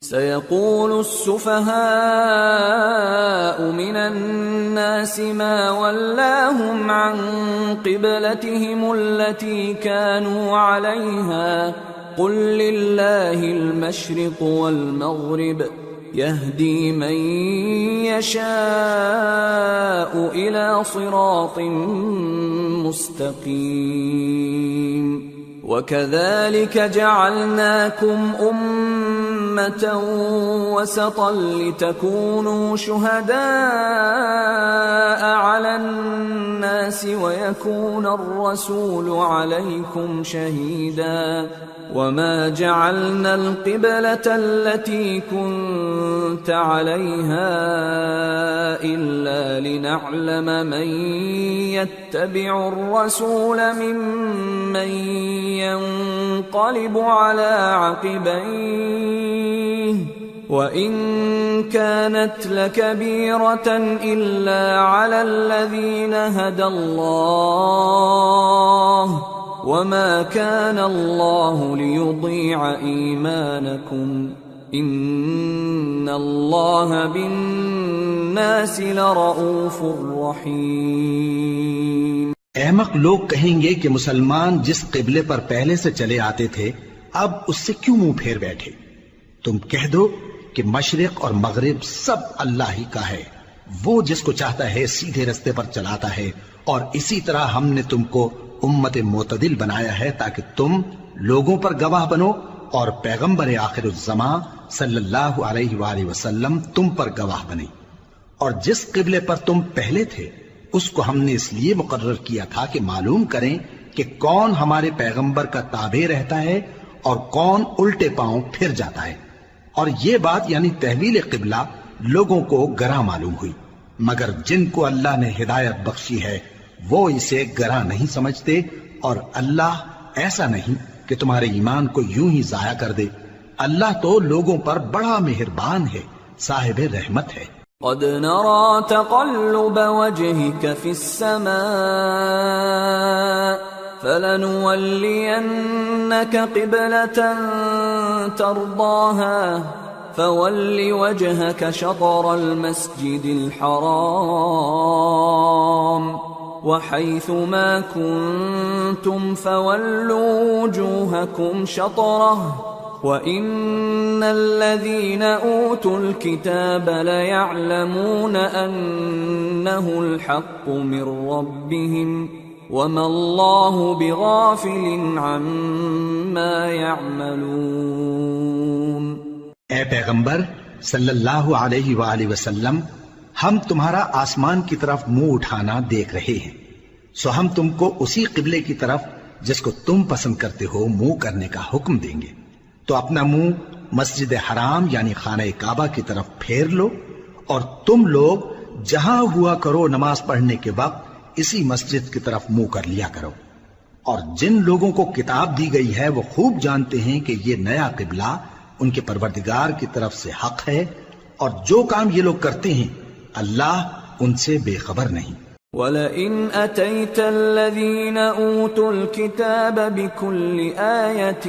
سيقول السفهاء من الناس ما ولاهم عن قبلتهم التي كانوا عليها قل لله المشرق والمغرب يهدي من يشاء إلى صراط مستقيم وكذلك جعلناكم أمة وسطا لتكونوا شهداء على الناس ويكون الرسول عليكم شهيدا وما جعلنا القبلة التي كنت عليها إلا لنعلم من يتبع الرسول ممن ينقلب على عقبيه وإن كانت لكبيرة إلا على الذين هدى الله وما كان الله ليضيع إيمانكم إن الله بالناس لرؤوف رحيم۔ احمق لوگ کہیں گے کہ مسلمان جس قبلے پر پہلے سے چلے آتے تھے اب اس سے کیوں منہ پھیر بیٹھے؟ تم کہہ دو کہ مشرق اور مغرب سب اللہ ہی کا ہے، وہ جس کو چاہتا ہے سیدھے رستے پر چلاتا ہے، اور اسی طرح ہم نے تم کو امت معتدل بنایا ہے تاکہ تم لوگوں پر گواہ بنو اور پیغمبر آخر الزماں صلی اللہ علیہ وآلہ وسلم تم پر گواہ بنے۔ اور جس قبلے پر تم پہلے تھے اس کو ہم نے اس لیے مقرر کیا تھا کہ معلوم کریں کہ کون ہمارے پیغمبر کا تابع رہتا ہے اور کون الٹے پاؤں پھر جاتا ہے۔ اور یہ بات یعنی تحویل قبلہ لوگوں کو گراں معلوم ہوئی، مگر جن کو اللہ نے ہدایت بخشی ہے وہ اسے گراں نہیں سمجھتے، اور اللہ ایسا نہیں کہ تمہارے ایمان کو یوں ہی ضائع کر دے۔ اللہ تو لوگوں پر بڑا مہربان ہے، صاحب رحمت ہے۔ قد نرى تقلب وجهك في السماء فلنولينك قبلة ترضاها فول وجهك شطر المسجد الحرام وحيث ما كنتم فولوا وجوهكم شطره وَإِنَّ الَّذِينَ أُوتُوا الْكِتَابَ لَيَعْلَمُونَ أَنَّهُ الْحَقُّ مِنْ رَبِّهِمْ وَمَا اللَّهُ بِغَافِلٍ عَمَّا يَعْمَلُونَ۔ اے پیغمبر صلی اللہ علیہ وآلہ وسلم، ہم تمہارا آسمان کی طرف منہ اٹھانا دیکھ رہے ہیں، سو ہم تم کو اسی قبلے کی طرف جس کو تم پسند کرتے ہو منہ کرنے کا حکم دیں گے، تو اپنا منہ مسجد حرام یعنی خانہ کعبہ کی طرف پھیر لو، اور تم لوگ جہاں ہوا کرو نماز پڑھنے کے وقت اسی مسجد کی طرف منہ کر لیا کرو۔ اور جن لوگوں کو کتاب دی گئی ہے وہ خوب جانتے ہیں کہ یہ نیا قبلہ ان کے پروردگار کی طرف سے حق ہے، اور جو کام یہ لوگ کرتے ہیں اللہ ان سے بے خبر نہیں۔ وَلَئِنْ أَتَيْتَ الَّذِينَ أُوتُوا الْكِتَابَ بِكُلِّ آيَةٍ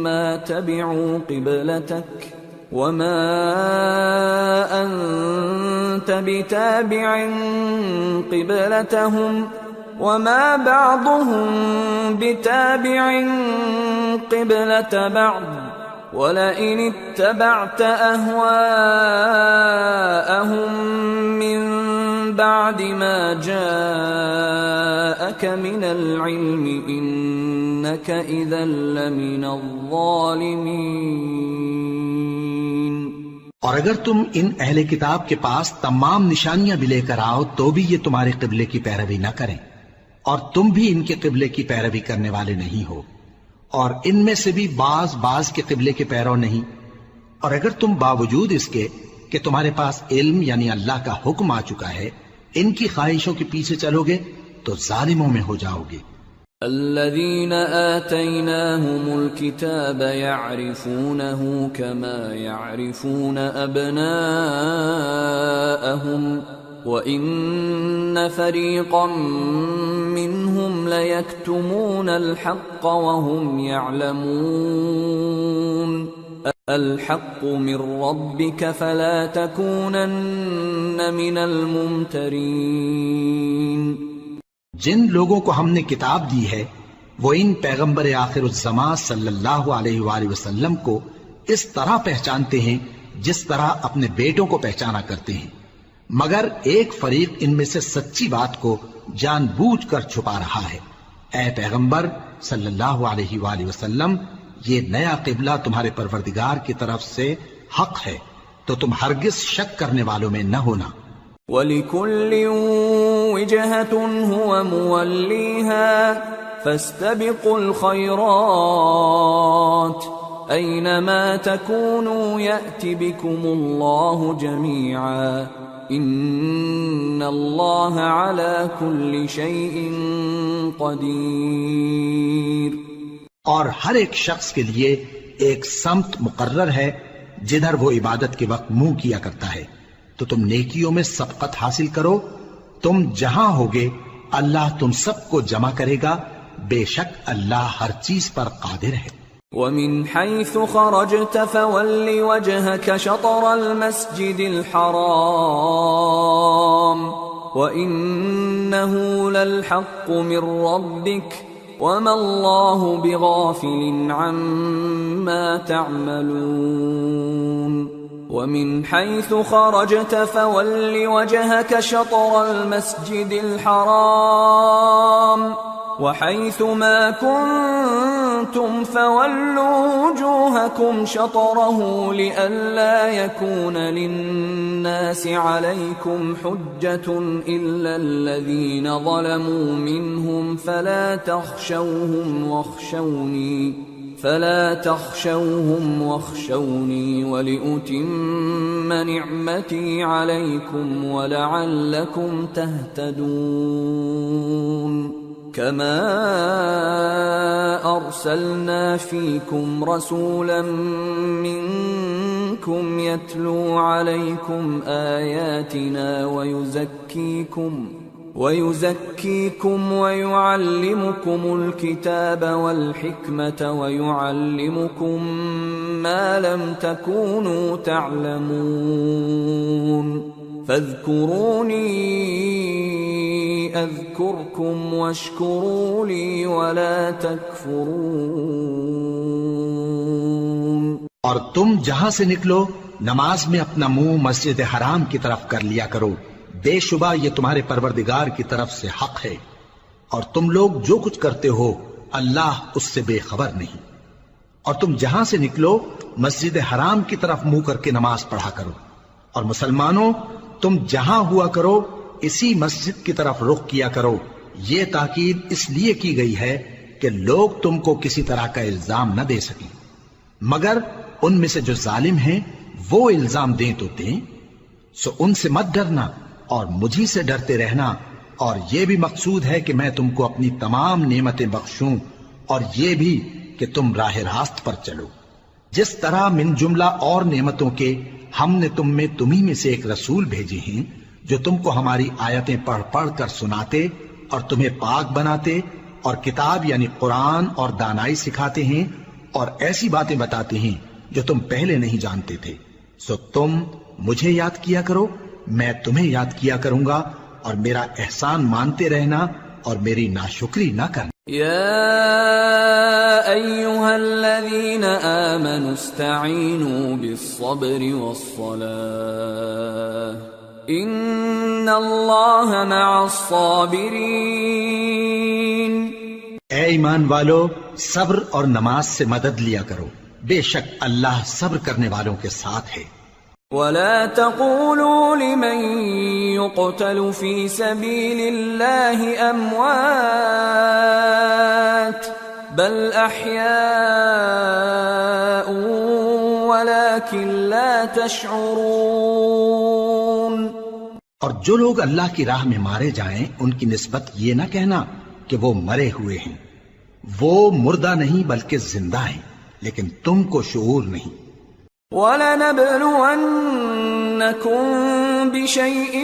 مَا تَبِعُوا قِبْلَتَكَ وَمَا أَنْتَ بِتَابِعٍ قِبْلَتَهُمْ وَمَا بَعْضُهُمْ بِتَابِعٍ قِبْلَةَ بَعْضٍ وَلَئِنِ اتَّبَعْتَ أَهْوَاءَهُمْ مِنْ بعد ما جاءك من العلم إنك إذا لمن الظالمين۔ اور اگر تم ان اہل کتاب کے پاس تمام نشانیاں بھی لے کر آؤ تو بھی یہ تمہارے قبلے کی پیروی نہ کریں، اور تم بھی ان کے قبلے کی پیروی کرنے والے نہیں ہو، اور ان میں سے بھی بعض کے قبلے کے پیرو نہیں۔ اور اگر تم باوجود اس کے کہ تمہارے پاس علم یعنی اللہ کا حکم آ چکا ہے ان کی خواہشوں کے پیچھے چلو گے تو ظالموں میں ہو جاؤ گے۔ الذين آتيناهم الكتاب يعرفونه كما يعرفون أبناءهم وإن فريقا منهم ليكتمون الحق وهم يعلمون الحق من ربك فلا تكونن من الممترين۔ جن لوگوں کو ہم نے کتاب دی ہے وہ ان پیغمبر آخر الزمان صلی اللہ علیہ وآلہ وسلم کو اس طرح پہچانتے ہیں جس طرح اپنے بیٹوں کو پہچانا کرتے ہیں، مگر ایک فریق ان میں سے سچی بات کو جان بوجھ کر چھپا رہا ہے۔ اے پیغمبر صلی اللہ علیہ وآلہ وسلم، یہ نیا قبلہ تمہارے پروردگار کی طرف سے حق ہے، تو تم ہرگز شک کرنے والوں میں نہ ہونا۔ وَلِكُلٍّ وِجْهَةٌ هُوَ مُوَلِّيهَا فَاسْتَبِقُوا الْخَيْرَاتِ أَيْنَمَا تَكُونُوا يَأْتِ بِكُمُ اللَّهُ جَمِيعًا إِنَّ اللَّهَ عَلَى كُلِّ شَيْءٍ قَدِيرٌ۔ اور ہر ایک شخص کے لیے ایک سمت مقرر ہے جدھر وہ عبادت کے وقت منہ کیا کرتا ہے، تو تم نیکیوں میں سبقت حاصل کرو۔ تم جہاں ہوگے اللہ تم سب کو جمع کرے گا، بے شک اللہ ہر چیز پر قادر ہے۔ وَمِنْ حَيْثُ خَرَجْتَ فَوَلِّ وَجْهَكَ شَطْرَ الْمَسْجِدِ الْحَرَامِ وَإِنَّهُ لَلْحَقُّ مِنْ رَبِّكَ وَمَا اللَّهُ بِغَافِلٍ عَمَّا تَعْمَلُونَ۔ وَمِنْ حَيْثُ خَرَجْتَ فَوَلِّ وَجْهَكَ شَطْرَ الْمَسْجِدِ الْحَرَامِ وَحَيْثُ مَا كُنْتُمْ فَوَلُّوا وُجُوهَكُمْ شَطْرَهُ لِئَلَّا يَكُونَ لِلنَّاسِ عَلَيْكُمْ حُجَّةٌ إِلَّا الَّذِينَ ظَلَمُوا مِنْهُمْ فَلَا تَخْشَوْهُمْ وَاخْشَوْنِي وَلِأُتِمَّ نِعْمَتِي عَلَيْكُمْ وَلَعَلَّكُمْ تَهْتَدُونَ۔ كَمَا أَرْسَلْنَا فِيكُمْ رَسُولًا مِّنكُمْ يَتْلُو عَلَيْكُمْ آيَاتِنَا وَيُزَكِّيكُمْ وَيُعَلِّمُكُمُ الْكِتَابَ وَالْحِكْمَةَ وَيُعَلِّمُكُم مَّا لَمْ تَكُونُوا تَعْلَمُونَ فَاذْكُرُونِي أَذْكُرْكُمْ وَاشْكُرُوا لِي وَلَا تَكْفُرُونَ۔ اور تم جہاں سے نکلو نماز میں اپنا منہ مسجد حرام کی طرف کر لیا کرو، بے شبہ یہ تمہارے پروردگار کی طرف سے حق ہے، اور تم لوگ جو کچھ کرتے ہو اللہ اس سے بے خبر نہیں۔ اور تم جہاں سے نکلو مسجد حرام کی طرف منہ کر کے نماز پڑھا کرو، اور مسلمانوں تم جہاں ہوا کرو اسی مسجد کی طرف رخ کیا کرو۔ یہ تاکید اس لیے کی گئی ہے کہ لوگ تم کو کسی طرح کا الزام نہ دے سکیں، مگر ان میں سے جو ظالم ہیں وہ الزام دیں تو دیں، سو ان سے مت ڈرنا اور مجھی سے ڈرتے رہنا، اور یہ بھی مقصود ہے کہ میں تم کو اپنی تمام نعمتیں بخشوں، اور یہ بھی کہ تم راہ راست پر چلو۔ جس طرح من جملہ اور نعمتوں کے ہم نے تم میں تمہیں میں سے ایک رسول بھیجے ہیں جو تم کو ہماری آیتیں پڑھ پڑھ کر سناتے اور تمہیں پاک بناتے اور کتاب یعنی قرآن اور دانائی سکھاتے ہیں اور ایسی باتیں بتاتے ہیں جو تم پہلے نہیں جانتے تھے، سو تم مجھے یاد کیا کرو، میں تمہیں یاد کیا کروں گا، اور میرا احسان مانتے رہنا اور میری ناشکری نہ کرنا۔ يا أيها الذين آمنوا استعينوا بالصبر والصلاة إن الله مع الصابرين۔ اے ایمان والو، صبر اور نماز سے مدد لیا کرو، بے شک اللہ صبر کرنے والوں کے ساتھ ہے۔ ولا تقولوا لمن يقتل في سبيل الله أموات بل أحياء ولكن لا تشعرون۔ اور جو لوگ اللہ کی راہ میں مارے جائیں ان کی نسبت یہ نہ کہنا کہ وہ مرے ہوئے ہیں، وہ مردہ نہیں بلکہ زندہ ہیں، لیکن تم کو شعور نہیں۔ وَلَنَبْلُوَنَّكُمْ بِشَيْءٍ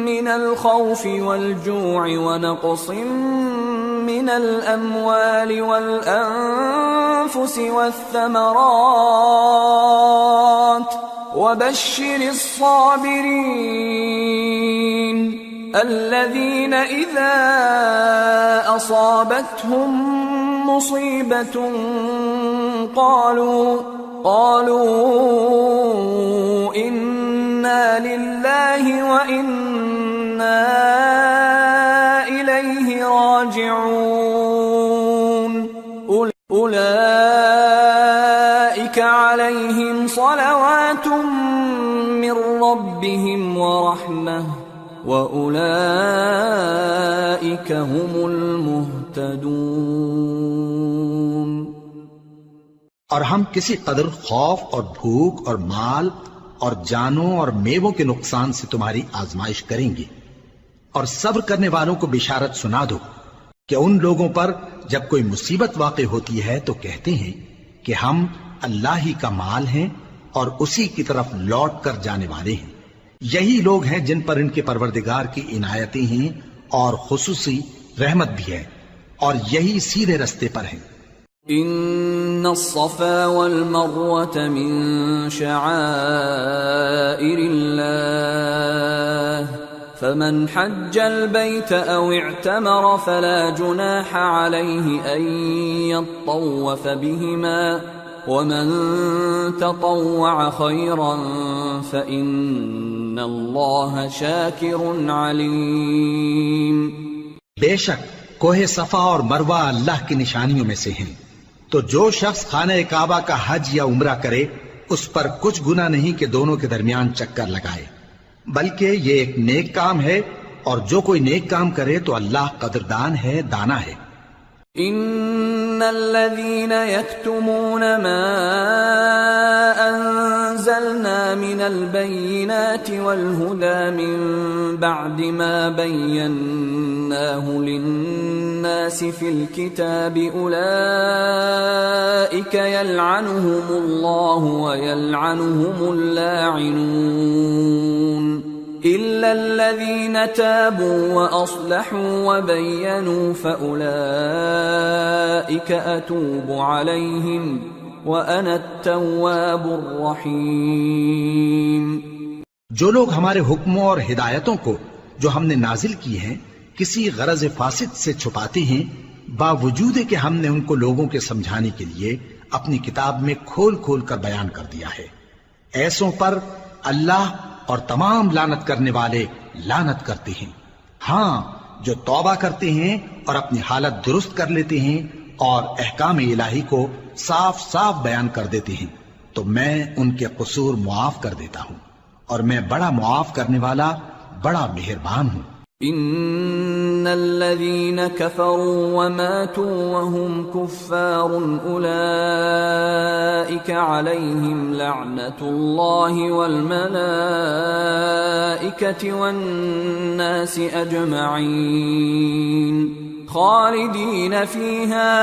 مِّنَ الْخَوْفِ وَالْجُوعِ وَنَقْصٍ مِّنَ الْأَمْوَالِ وَالْأَنفُسِ وَالثَّمَرَاتِ وَبَشِّرِ الصَّابِرِينَ الَّذِينَ إِذَا أَصَابَتْهُم مُّصِيبَةٌ قالوا إنا لله وإنا إليه راجعون أولئك عليهم صلوات من ربهم ورحمة وأولئك هم المهتدون۔ اور ہم کسی قدر خوف اور بھوک اور مال اور جانوں اور میووں کے نقصان سے تمہاری آزمائش کریں گے، اور صبر کرنے والوں کو بشارت سنا دو کہ ان لوگوں پر جب کوئی مصیبت واقع ہوتی ہے تو کہتے ہیں کہ ہم اللہ ہی کا مال ہیں اور اسی کی طرف لوٹ کر جانے والے ہیں۔ یہی لوگ ہیں جن پر ان کے پروردگار کی عنایتیں ہیں اور خصوصی رحمت بھی ہے، اور یہی سیدھے رستے پر ہیں۔ ان الصفا والمروة من شعائر الله فمن حج البيت او اعتمر فلا جناح عليه ان يطوف بهما ومن تطوع خيرا فإن الله شاكر عليم۔ بے شک کوہ صفا اور مروہ اللہ کی نشانیوں میں سے ہیں، تو جو شخص خانہ کعبہ کا حج یا عمرہ کرے اس پر کچھ گناہ نہیں کہ دونوں کے درمیان چکر لگائے، بلکہ یہ ایک نیک کام ہے، اور جو کوئی نیک کام کرے تو اللہ قدردان ہے، دانا ہے۔ ان الذين يكتمون ما انزلنا من البينات والهدى من بعد ما بيناه للناس في الكتاب اولئك يلعنهم الله ويلعنهم اللاعنون إلا الذين تابوا وأصلحوا وبينوا فأولئك أتوب عليهم وأنا التواب الرحيم۔ جو لوگ ہمارے حکموں اور ہدایتوں کو جو ہم نے نازل کی ہیں کسی غرض فاسد سے چھپاتے ہیں، باوجود کہ ہم نے ان کو لوگوں کے سمجھانے کے لیے اپنی کتاب میں کھول کھول کر بیان کر دیا ہے، ایسوں پر اللہ اور تمام لعنت کرنے والے لعنت کرتے ہیں۔ ہاں، جو توبہ کرتے ہیں اور اپنی حالت درست کر لیتے ہیں اور احکام الہی کو صاف صاف بیان کر دیتے ہیں تو میں ان کے قصور معاف کر دیتا ہوں، اور میں بڑا معاف کرنے والا، بڑا مہربان ہوں۔ ان الذين كفروا وماتوا وهم كفار اولئك عليهم لعنة الله والملائكة والناس اجمعين خالدين فيها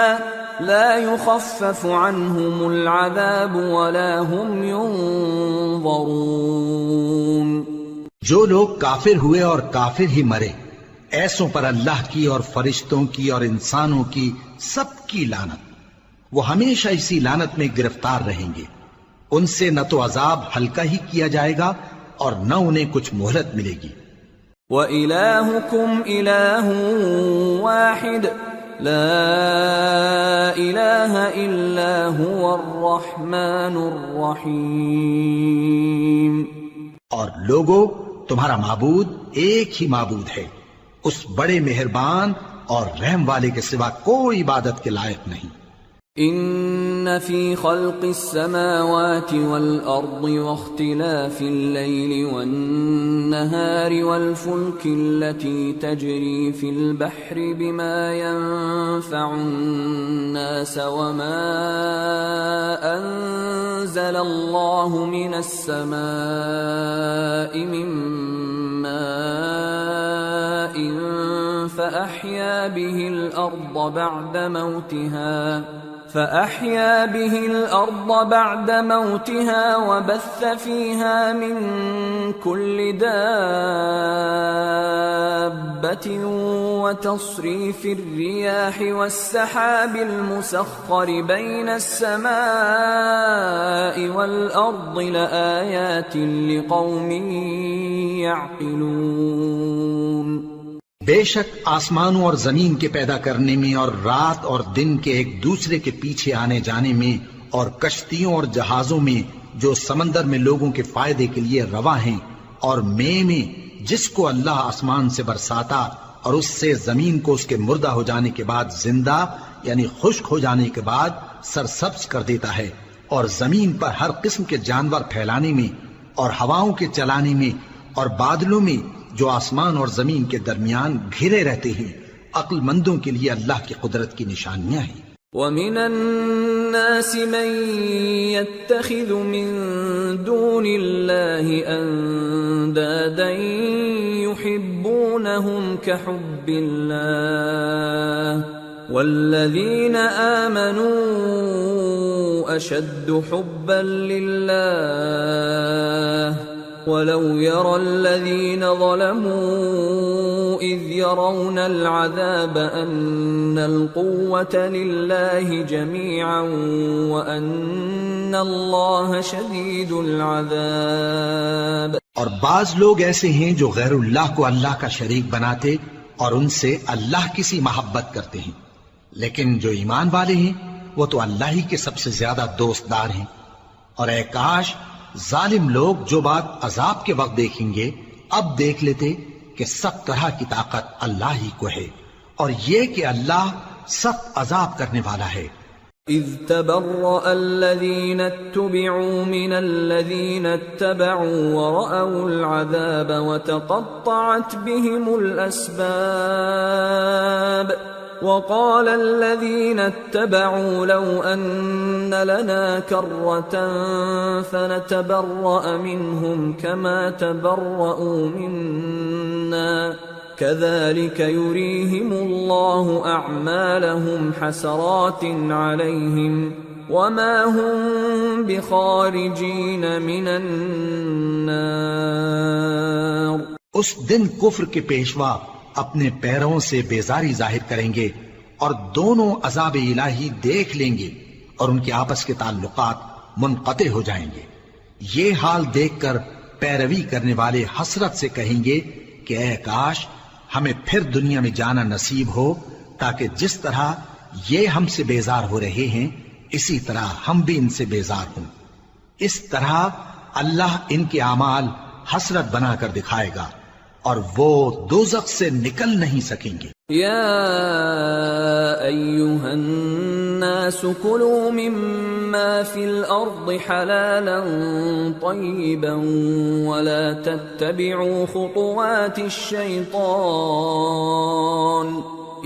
لا يخفف عنهم العذاب ولا هم ينظرون۔ جو لوگ کافر ہوئے اور کافر ہی مرے، ایسوں پر اللہ کی اور فرشتوں کی اور انسانوں کی سب کی لعنت، وہ ہمیشہ اسی لعنت میں گرفتار رہیں گے، ان سے نہ تو عذاب ہلکا ہی کیا جائے گا اور نہ انہیں کچھ مہلت ملے گی۔ وَإِلَٰهُكُمْ إِلَٰهٌ وَاحِدٌ لَا إِلَٰهَ إِلَّا هُوَ الرَّحْمَٰنُ الرَّحِيمُ۔ اور لوگو، تمہارا معبود ایک ہی معبود ہے، اس بڑے مہربان اور رحم والے کے سوا کوئی عبادت کے لائق نہیں۔ ان فی خلق السماوات والارض واختلاف الليل والنهار والفلك التي تجري في البحر بما ينفع الناس وما انزل الله من السماء من ماء فأحيا به الأرض بعد موتها فأحيا به الأرض بعد موتها وبث فيها من كل دابة وتصريف الرياح والسحاب المسخر بين السماء والأرض لآيات لقوم يعقلون۔ بے شک آسمانوں اور زمین کے پیدا کرنے میں اور رات اور دن کے ایک دوسرے کے پیچھے آنے جانے میں اور کشتیوں اور جہازوں میں جو سمندر میں لوگوں کے فائدے کے لیے رواں ہیں، اور میں جس کو اللہ آسمان سے برساتا اور اس سے زمین کو اس کے مردہ ہو جانے کے بعد زندہ یعنی خشک ہو جانے کے بعد سرسبز کر دیتا ہے، اور زمین پر ہر قسم کے جانور پھیلانے میں اور ہواؤں کے چلانے میں اور بادلوں میں جو آسمان اور زمین کے درمیان گھرے رہتے ہیں، عقل مندوں کے لیے اللہ کی قدرت کی نشانیاں ہیں۔ وَمِنَ النَّاسِ مَن يَتَّخِذُ مِن دُونِ اللَّهِ أَندَادًا يُحِبُّونَهُمْ كَحُبِّ اللَّهِ وَالَّذِينَ آمَنُوا أَشَدُّ حُبًّا لِلَّهِ وَلَوْ يَرَى الَّذِينَ ظَلَمُوا إِذْ يَرَوْنَ الْعَذَابَ أَنَّ الْقُوَّةَ لِلَّهِ جَمِيعًا وَأَنَّ اللَّهَ شَدِيدُ الْعَذَابِ۔ اور بعض لوگ ایسے ہیں جو غیر اللہ کو اللہ کا شریک بناتے اور ان سے اللہ کی سی محبت کرتے ہیں، لیکن جو ایمان والے ہیں وہ تو اللہ ہی کے سب سے زیادہ دوست دار ہیں۔ اور اے کاش ظالم لوگ جو بات عذاب کے وقت دیکھیں گے اب دیکھ لیتے کہ سب طرح کی طاقت اللہ ہی کو ہے، اور یہ کہ اللہ سخت عذاب کرنے والا ہے۔ اذ تبرأ الذين اتبعوا من الذين اتبعوا ورأوا العذاب وتقطعت بهم الأسباب وقال الذين اتبعوا لو أن لنا كرة فنتبرأ منهم كما تبرأوا منا كذلك يريهم الله أعمالهم حسرات عليهم وما هم بخارجين من النار۔ اس دن کفر کے پیشوا اپنے پیروں سے بیزاری ظاہر کریں گے اور دونوں عذاب الہی دیکھ لیں گے اور ان کے آپس کے تعلقات منقطع ہو جائیں گے۔ یہ حال دیکھ کر پیروی کرنے والے حسرت سے کہیں گے کہ اے کاش ہمیں پھر دنیا میں جانا نصیب ہو تاکہ جس طرح یہ ہم سے بیزار ہو رہے ہیں اسی طرح ہم بھی ان سے بیزار ہوں۔ اس طرح اللہ ان کے اعمال حسرت بنا کر دکھائے گا اور وہ دوزخ سے نکل نہیں سکیں گے۔ یا ایھا الناس کلوا مما فی الارض حلالا طیبا ولا تتبعوا خطوات الشیطان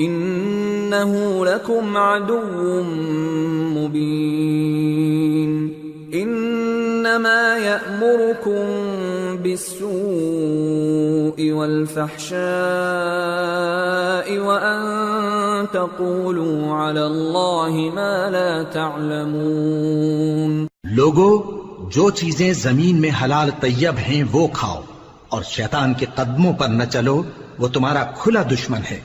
انه لکم عدو مبین۔ انما یأمرکم بالسوء والفحشاء وأن تقولوا على الله ما لا تعلمون۔ لوگو جو چیزیں زمین میں حلال طیب ہیں وہ کھاؤ اور شیطان کے قدموں پر نہ چلو، وہ تمہارا کھلا دشمن ہے۔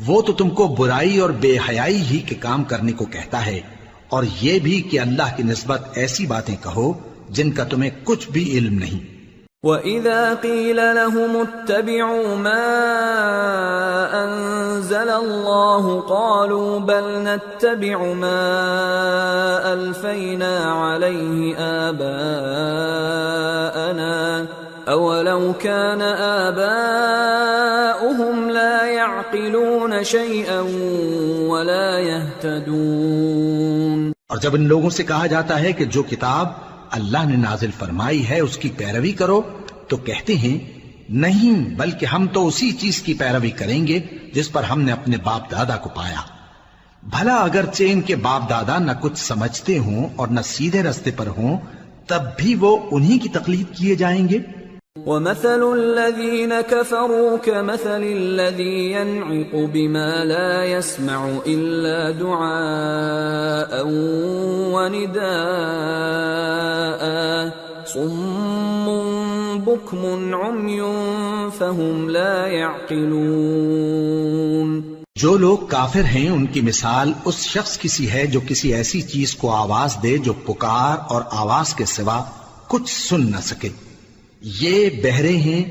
وہ تو تم کو برائی اور بے حیائی ہی کے کام کرنے کو کہتا ہے، اور یہ بھی کہ اللہ کی نسبت ایسی باتیں کہو جن کا تمہیں کچھ بھی علم نہیں۔ وَإِذَا قِيلَ لَهُمُ اتَّبِعُوا مَا أَنزَلَ اللَّهُ قَالُوا بَلْ نَتَّبِعُ مَا أَلْفَيْنَا عَلَيْهِ آبَاءَنَا أَوَلَوْ كَانَ آبَاؤُهُمْ لَا يَعْقِلُونَ شَيْئًا وَلَا يَهْتَدُونَ۔ اور جب ان لوگوں سے کہا جاتا ہے کہ جو کتاب اللہ نے نازل فرمائی ہے اس کی پیروی کرو تو کہتے ہیں نہیں، بلکہ ہم تو اسی چیز کی پیروی کریں گے جس پر ہم نے اپنے باپ دادا کو پایا۔ بھلا اگرچہ ان کے باپ دادا نہ کچھ سمجھتے ہوں اور نہ سیدھے رستے پر ہوں تب بھی وہ انہی کی تقلید کیے جائیں گے۔ ومثل الذين كفروا كمثل الذي ينعق بما لا يسمع إلا دعاء ونداء صم بكم عمي فهم لا يعقلون۔ جو لوگ کافر ہیں ان کی مثال اس شخص کی سی ہے جو کسی ایسی چیز کو آواز دے جو پکار اور آواز کے سوا کچھ سن نہ سکے۔ یہ بہرے ہیں،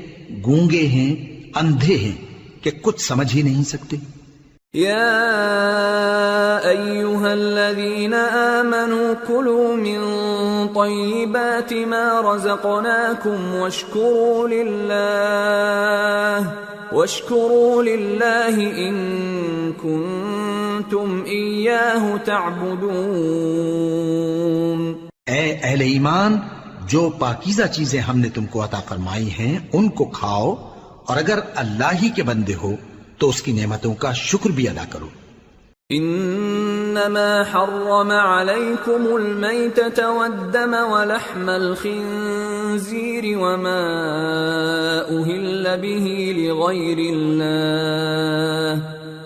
گونگے ہیں، اندھے ہیں کہ کچھ سمجھ ہی نہیں سکتے۔ يا أيها الذين آمنوا كلوا من طيبات ما رزقناكم واشكروا لله إن كنتم إياه تعبدون۔ اے اہل ایمان، جو پاکیزہ چیزیں ہم نے تم کو عطا فرمائی ہیں ان کو کھاؤ، اور اگر اللہ ہی کے بندے ہو تو اس کی نعمتوں کا شکر بھی ادا کرو۔ انما حرم عليكم الميتة والدم ولحم الخنزير وما أهل به لغير الله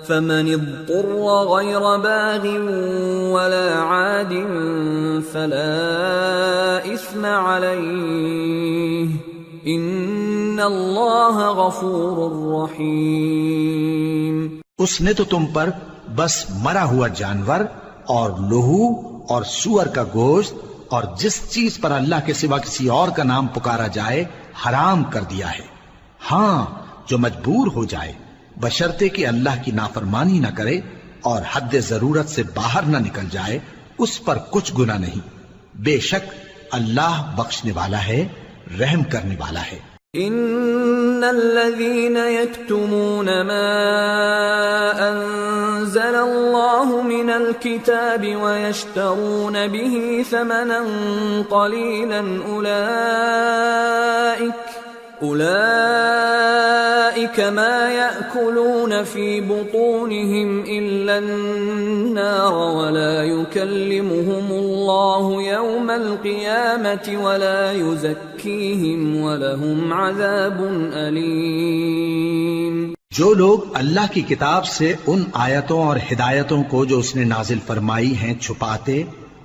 فمن اضطر غير باغ ولا عاد فلا إثم عليه ان اللہ غفور رحیم۔ اس نے تو تم پر بس مرا ہوا جانور اور لہو اور سور کا گوشت اور جس چیز پر اللہ کے سوا کسی اور کا نام پکارا جائے حرام کر دیا ہے۔ ہاں، جو مجبور ہو جائے بشرطے کہ اللہ کی نافرمانی نہ کرے اور حد ضرورت سے باہر نہ نکل جائے، اس پر کچھ گناہ نہیں۔ بے شک اللہ بخشنے والا ہے، رحم کرنے والا ہے۔ ان الذين يكتمون ما انزل الله من الكتاب ويشترون به ثمنا قليلا اولئك ما يأكلون في بطونهم الا النار ولا يكلمهم الله يوم القيامة ولا يزكيهم ولهم عذاب أليم۔ جو لوگ اللہ کی کتاب سے ان آیتوں اور ہدایتوں کو جو اس نے نازل فرمائی ہیں چھپاتے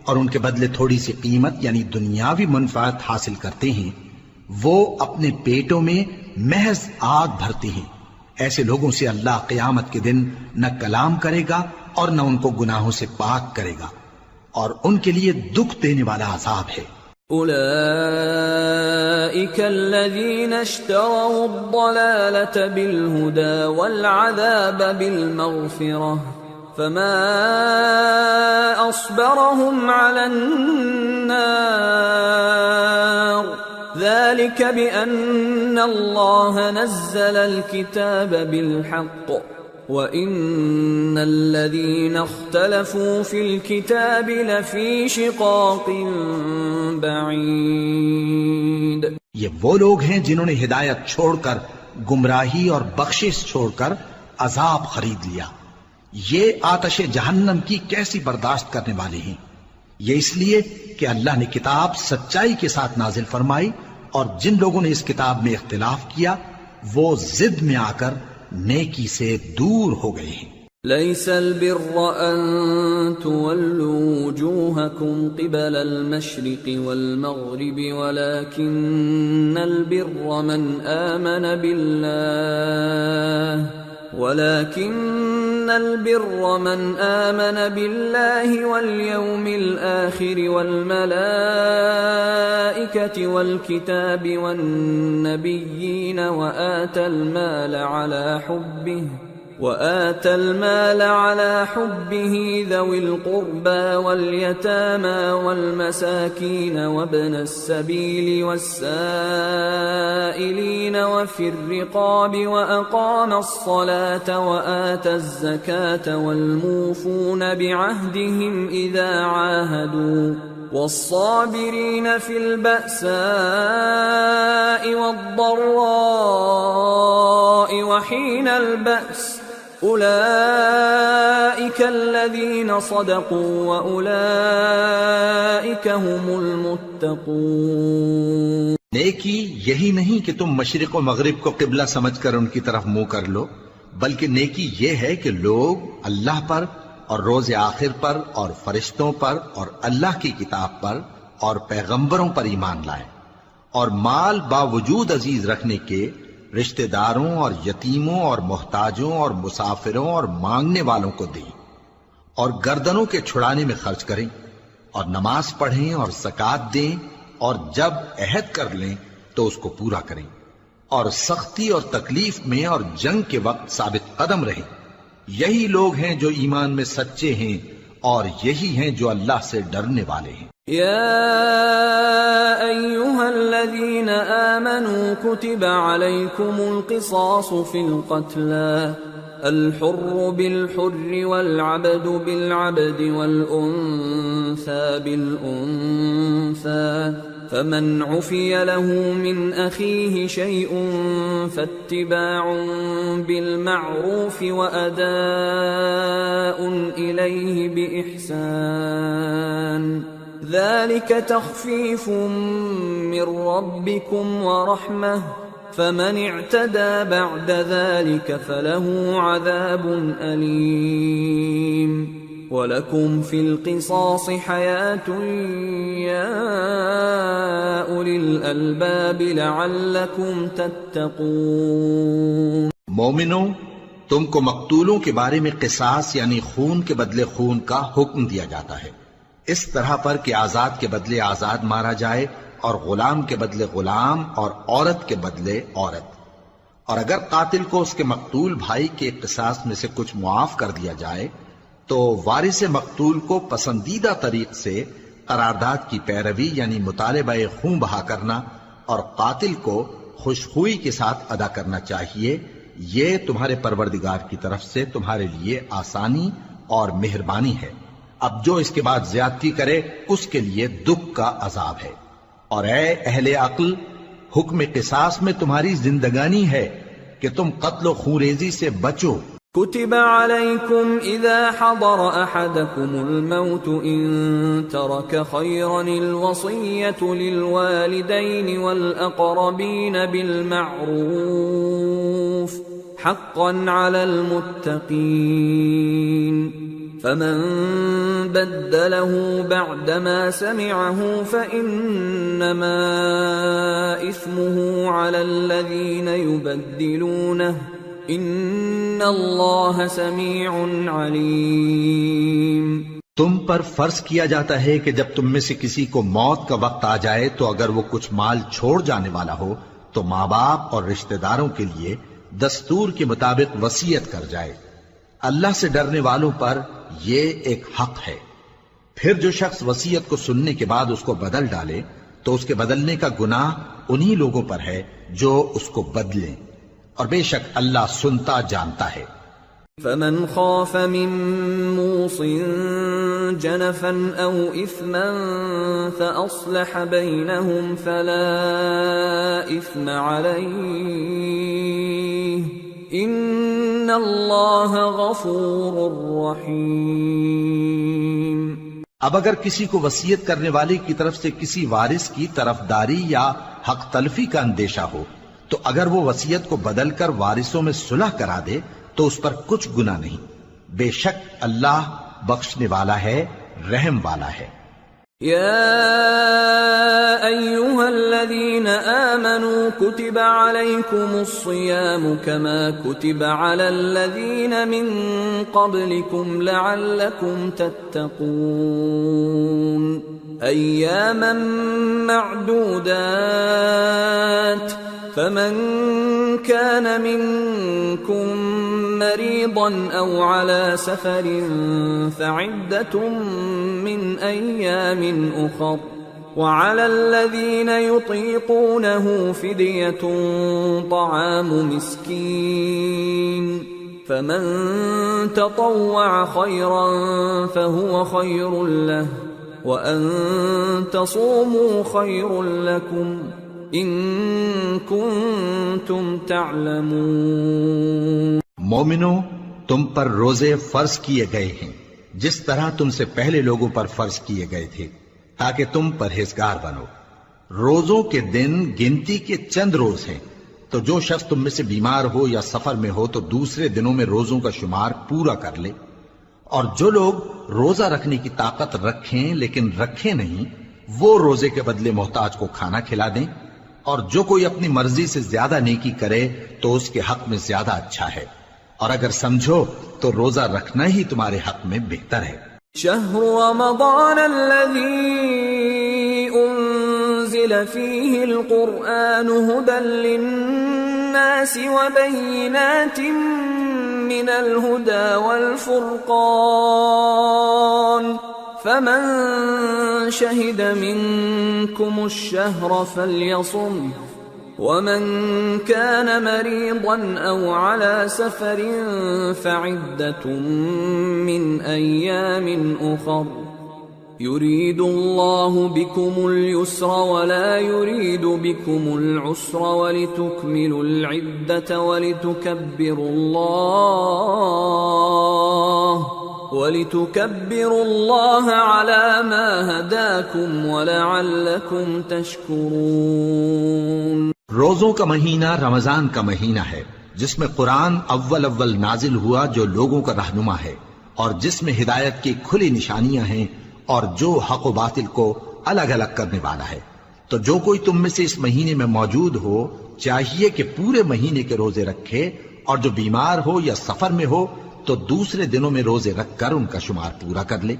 اور ان کے بدلے تھوڑی سی قیمت یعنی دنیاوی منفعت حاصل کرتے ہیں، وہ اپنے پیٹوں میں محض آگ بھرتے ہیں، ایسے لوگوں سے اللہ قیامت کے دن نہ کلام کرے گا اور نہ ان کو گناہوں سے پاک کرے گا، اور ان کے لیے دکھ دینے والا عذاب ہے۔ اولئک الذین اشتروا الضلالة بالهدى والعذاب بالمغفرة فما اصبرهم على النار ذلك بأن الله نزل الكتاب بالحق وَإِنَّ الَّذِينَ اخْتَلَفُوا فِي الْكِتَابِ لَفِي شِقَاقٍ بَعِيدٍ۔ یہ وہ لوگ ہیں جنہوں نے ہدایت چھوڑ کر گمراہی اور بخشش چھوڑ کر عذاب خرید لیا۔ یہ آتش جہنم کی کیسی برداشت کرنے والے ہیں۔ یہ اس لیے کہ اللہ نے کتاب سچائی کے ساتھ نازل فرمائی، اور جن لوگوں نے اس کتاب میں اختلاف کیا وہ ضد میں آ کر نیکی سے دور ہو گئے ہیں۔ ليس البر أن تولوا وجوهكم قبل المشرق والمغرب ولكن البر من آمن بالله واليوم الآخر والملائكة والكتاب والنبيين وآتى المال على حبه ذوي القربى واليتامى والمساكين وابن السبيل والسائلين وفي الرقاب وأقام الصلاة وآتى الزكاة والموفون بعهدهم إذا عاهدوا والصابرين في البأساء والضراء وحين البأس أولئك الذين صدقوا وأولئك هم المتقون۔ نیکی یہی نہیں کہ تم مشرق و مغرب کو قبلہ سمجھ کر ان کی طرف منہ کر لو، بلکہ نیکی یہ ہے کہ لوگ اللہ پر اور روز آخر پر اور فرشتوں پر اور اللہ کی کتاب پر اور پیغمبروں پر ایمان لائیں، اور مال باوجود عزیز رکھنے کے رشتہ داروں اور یتیموں اور محتاجوں اور مسافروں اور مانگنے والوں کو دیں، اور گردنوں کے چھڑانے میں خرچ کریں، اور نماز پڑھیں اور زکوٰۃ دیں، اور جب عہد کر لیں تو اس کو پورا کریں، اور سختی اور تکلیف میں اور جنگ کے وقت ثابت قدم رہیں۔ یہی لوگ ہیں جو ایمان میں سچے ہیں، اور یہی ہیں جو اللہ سے ڈرنے والے ہیں۔ يا أيها الذين آمنوا كتب عليكم القصاص في القتلى الحر بالحر والعبد بالعبد والأنثى بالأنثى فمن عفي له من أخيه شيء فاتباع بالمعروف وأداء إليه بإحسان ذلك تخفيف من ربكم ورحمة فمن اعتدى بعد ذلك فله عذاب أليم وَلَكُمْ فِي الْقِصَاصِ حَيَاةٌ يَا أُولِي الْأَلْبَابِ لَعَلَّكُمْ تَتَّقُونَ۔ مومنوں، تم کو مقتولوں کے بارے میں قصاص یعنی خون کے بدلے خون کا حکم دیا جاتا ہے، اس طرح پر کہ آزاد کے بدلے آزاد مارا جائے، اور غلام کے بدلے غلام، اور عورت کے بدلے عورت۔ اور اگر قاتل کو اس کے مقتول بھائی کے قصاص میں سے کچھ معاف کر دیا جائے تو وارث مقتول کو پسندیدہ طریق سے قرارداد کی پیروی یعنی مطالبہ خون بہا کرنا اور قاتل کو خوشخوئی کے ساتھ ادا کرنا چاہیے۔ یہ تمہارے پروردگار کی طرف سے تمہارے لیے آسانی اور مہربانی ہے۔ اب جو اس کے بعد زیادتی کرے اس کے لیے دکھ کا عذاب ہے۔ اور اے اہل عقل، حکم قصاص میں تمہاری زندگانی ہے کہ تم قتل و خونریزی سے بچو۔ كتب عليكم إذا حضر أحدكم الموت إن ترك خيرا الوصية للوالدين والأقربين بالمعروف حقا على المتقين فمن بدله بعدما سمعه فإنما إثمه على الذين يبدلونه ان اللہ سمیع علیم۔ تم پر فرض کیا جاتا ہے کہ جب تم میں سے کسی کو موت کا وقت آ جائے تو اگر وہ کچھ مال چھوڑ جانے والا ہو تو ماں باپ اور رشتہ داروں کے لیے دستور کے مطابق وصیت کر جائے۔ اللہ سے ڈرنے والوں پر یہ ایک حق ہے۔ پھر جو شخص وصیت کو سننے کے بعد اس کو بدل ڈالے تو اس کے بدلنے کا گناہ انہی لوگوں پر ہے جو اس کو بدلیں، اور بے شک اللہ سنتا جانتا ہے۔ فمن خاف من موص جنفا او اثما فاصلح بينهم فلا اثم عليه ان اللہ غفور رحیم۔ اب اگر کسی کو وصیت کرنے والے کی طرف سے کسی وارث کی طرفداری یا حق تلفی کا اندیشہ ہو تو اگر وہ وصیت کو بدل کر وارثوں میں صلح کرا دے تو اس پر کچھ گناہ نہیں، بے شک اللہ بخشنے والا ہے، رحم والا ہے۔ یا ایھا الذین آمنوا کتب علیکم الصیام کما کتب علی الذین من قبلکم لعلکم تتقون ایاما معدودات فمن كان منكم مريضا أو على سفر فعدة من أيام أخر وعلى الذين يطيقونه فدية طعام مسكين فمن تطوع خيرا فهو خير له وأن تصوموا خير لكم ان کنتم تعلمون۔ مومنوں، تم پر روزے فرض کیے گئے ہیں جس طرح تم سے پہلے لوگوں پر فرض کیے گئے تھے تاکہ تم پرہیزگار بنو، روزوں کے دن گنتی کے چند روز ہیں، تو جو شخص تم میں سے بیمار ہو یا سفر میں ہو تو دوسرے دنوں میں روزوں کا شمار پورا کر لے، اور جو لوگ روزہ رکھنے کی طاقت رکھیں لیکن رکھیں نہیں، وہ روزے کے بدلے محتاج کو کھانا کھلا دیں، اور جو کوئی اپنی مرضی سے زیادہ نیکی کرے تو اس کے حق میں زیادہ اچھا ہے، اور اگر سمجھو تو روزہ رکھنا ہی تمہارے حق میں بہتر ہے۔ شهر رمضان الذي أنزل فيه القرآن هدى للناس وبينات من الهدى والفرقان فمن شهد منكم الشهر فليصم ومن كان مريضا أو على سفر فعدة من أيام أخر يريد الله بكم اليسر ولا يريد بكم العسر ولتكملوا العدة ولتكبروا الله على ما هداكم ولعلكم تشكرون۔ روزوں کا مہینہ رمضان کا مہینہ ہے جس میں قرآن اول نازل ہوا جو لوگوں کا رہنما ہے اور جس میں ہدایت کی کھلی نشانیاں ہیں اور جو حق و باطل کو الگ الگ کرنے والا ہے۔ تو جو کوئی تم میں سے اس مہینے میں موجود ہو چاہیے کہ پورے مہینے کے روزے رکھے، اور جو بیمار ہو یا سفر میں ہو تو دوسرے دنوں میں روزے رکھ کر ان کا شمار پورا کر لے۔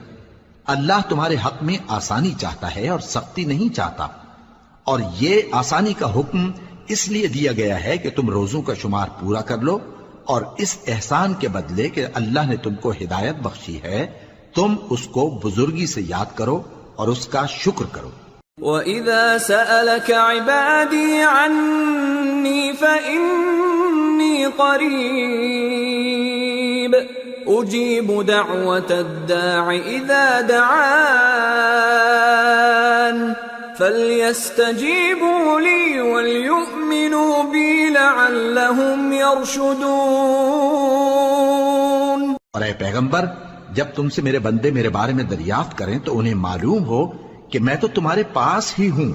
اللہ تمہارے حق میں آسانی چاہتا ہے اور سختی نہیں چاہتا، اور یہ آسانی کا حکم اس لیے دیا گیا ہے کہ تم روزوں کا شمار پورا کر لو، اور اس احسان کے بدلے کہ اللہ نے تم کو ہدایت بخشی ہے تم اس کو بزرگی سے یاد کرو اور اس کا شکر کرو۔ وَإِذَا سَأَلَكَ عِبَادِي عَنِّي فَإِنِّي قَرِيبٌ أُجِيبُ دَعْوَةَ الدَّاعِ إِذَا دَعَانِ فَلْيَسْتَجِيبُوا لِي وَلْيُؤْمِنُوا بِي لَعَلَّهُمْ يَرْشُدُونَ۔ اور اے پیغمبر، جب تم سے میرے بندے میرے بارے میں دریافت کریں تو انہیں معلوم ہو کہ میں تو تمہارے پاس ہی ہوں۔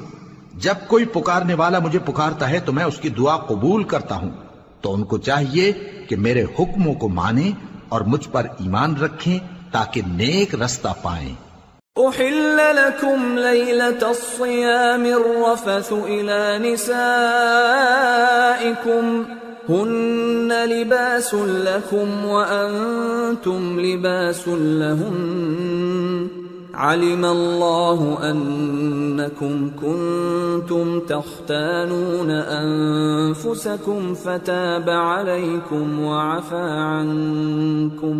جب کوئی پکارنے والا مجھے پکارتا ہے تو میں اس کی دعا قبول کرتا ہوں، تو ان کو چاہیے کہ میرے حکموں کو مانیں اور مجھ پر ایمان رکھیں تاکہ نیک رستہ پائیں۔ أحل لكم ليلة الصيام الرفث إلى نسائكم هن لباس لكم وأنتم لباس لهن علم الله أنكم كنتم تختانون أنفسكم فتاب عليكم وعفى عنكم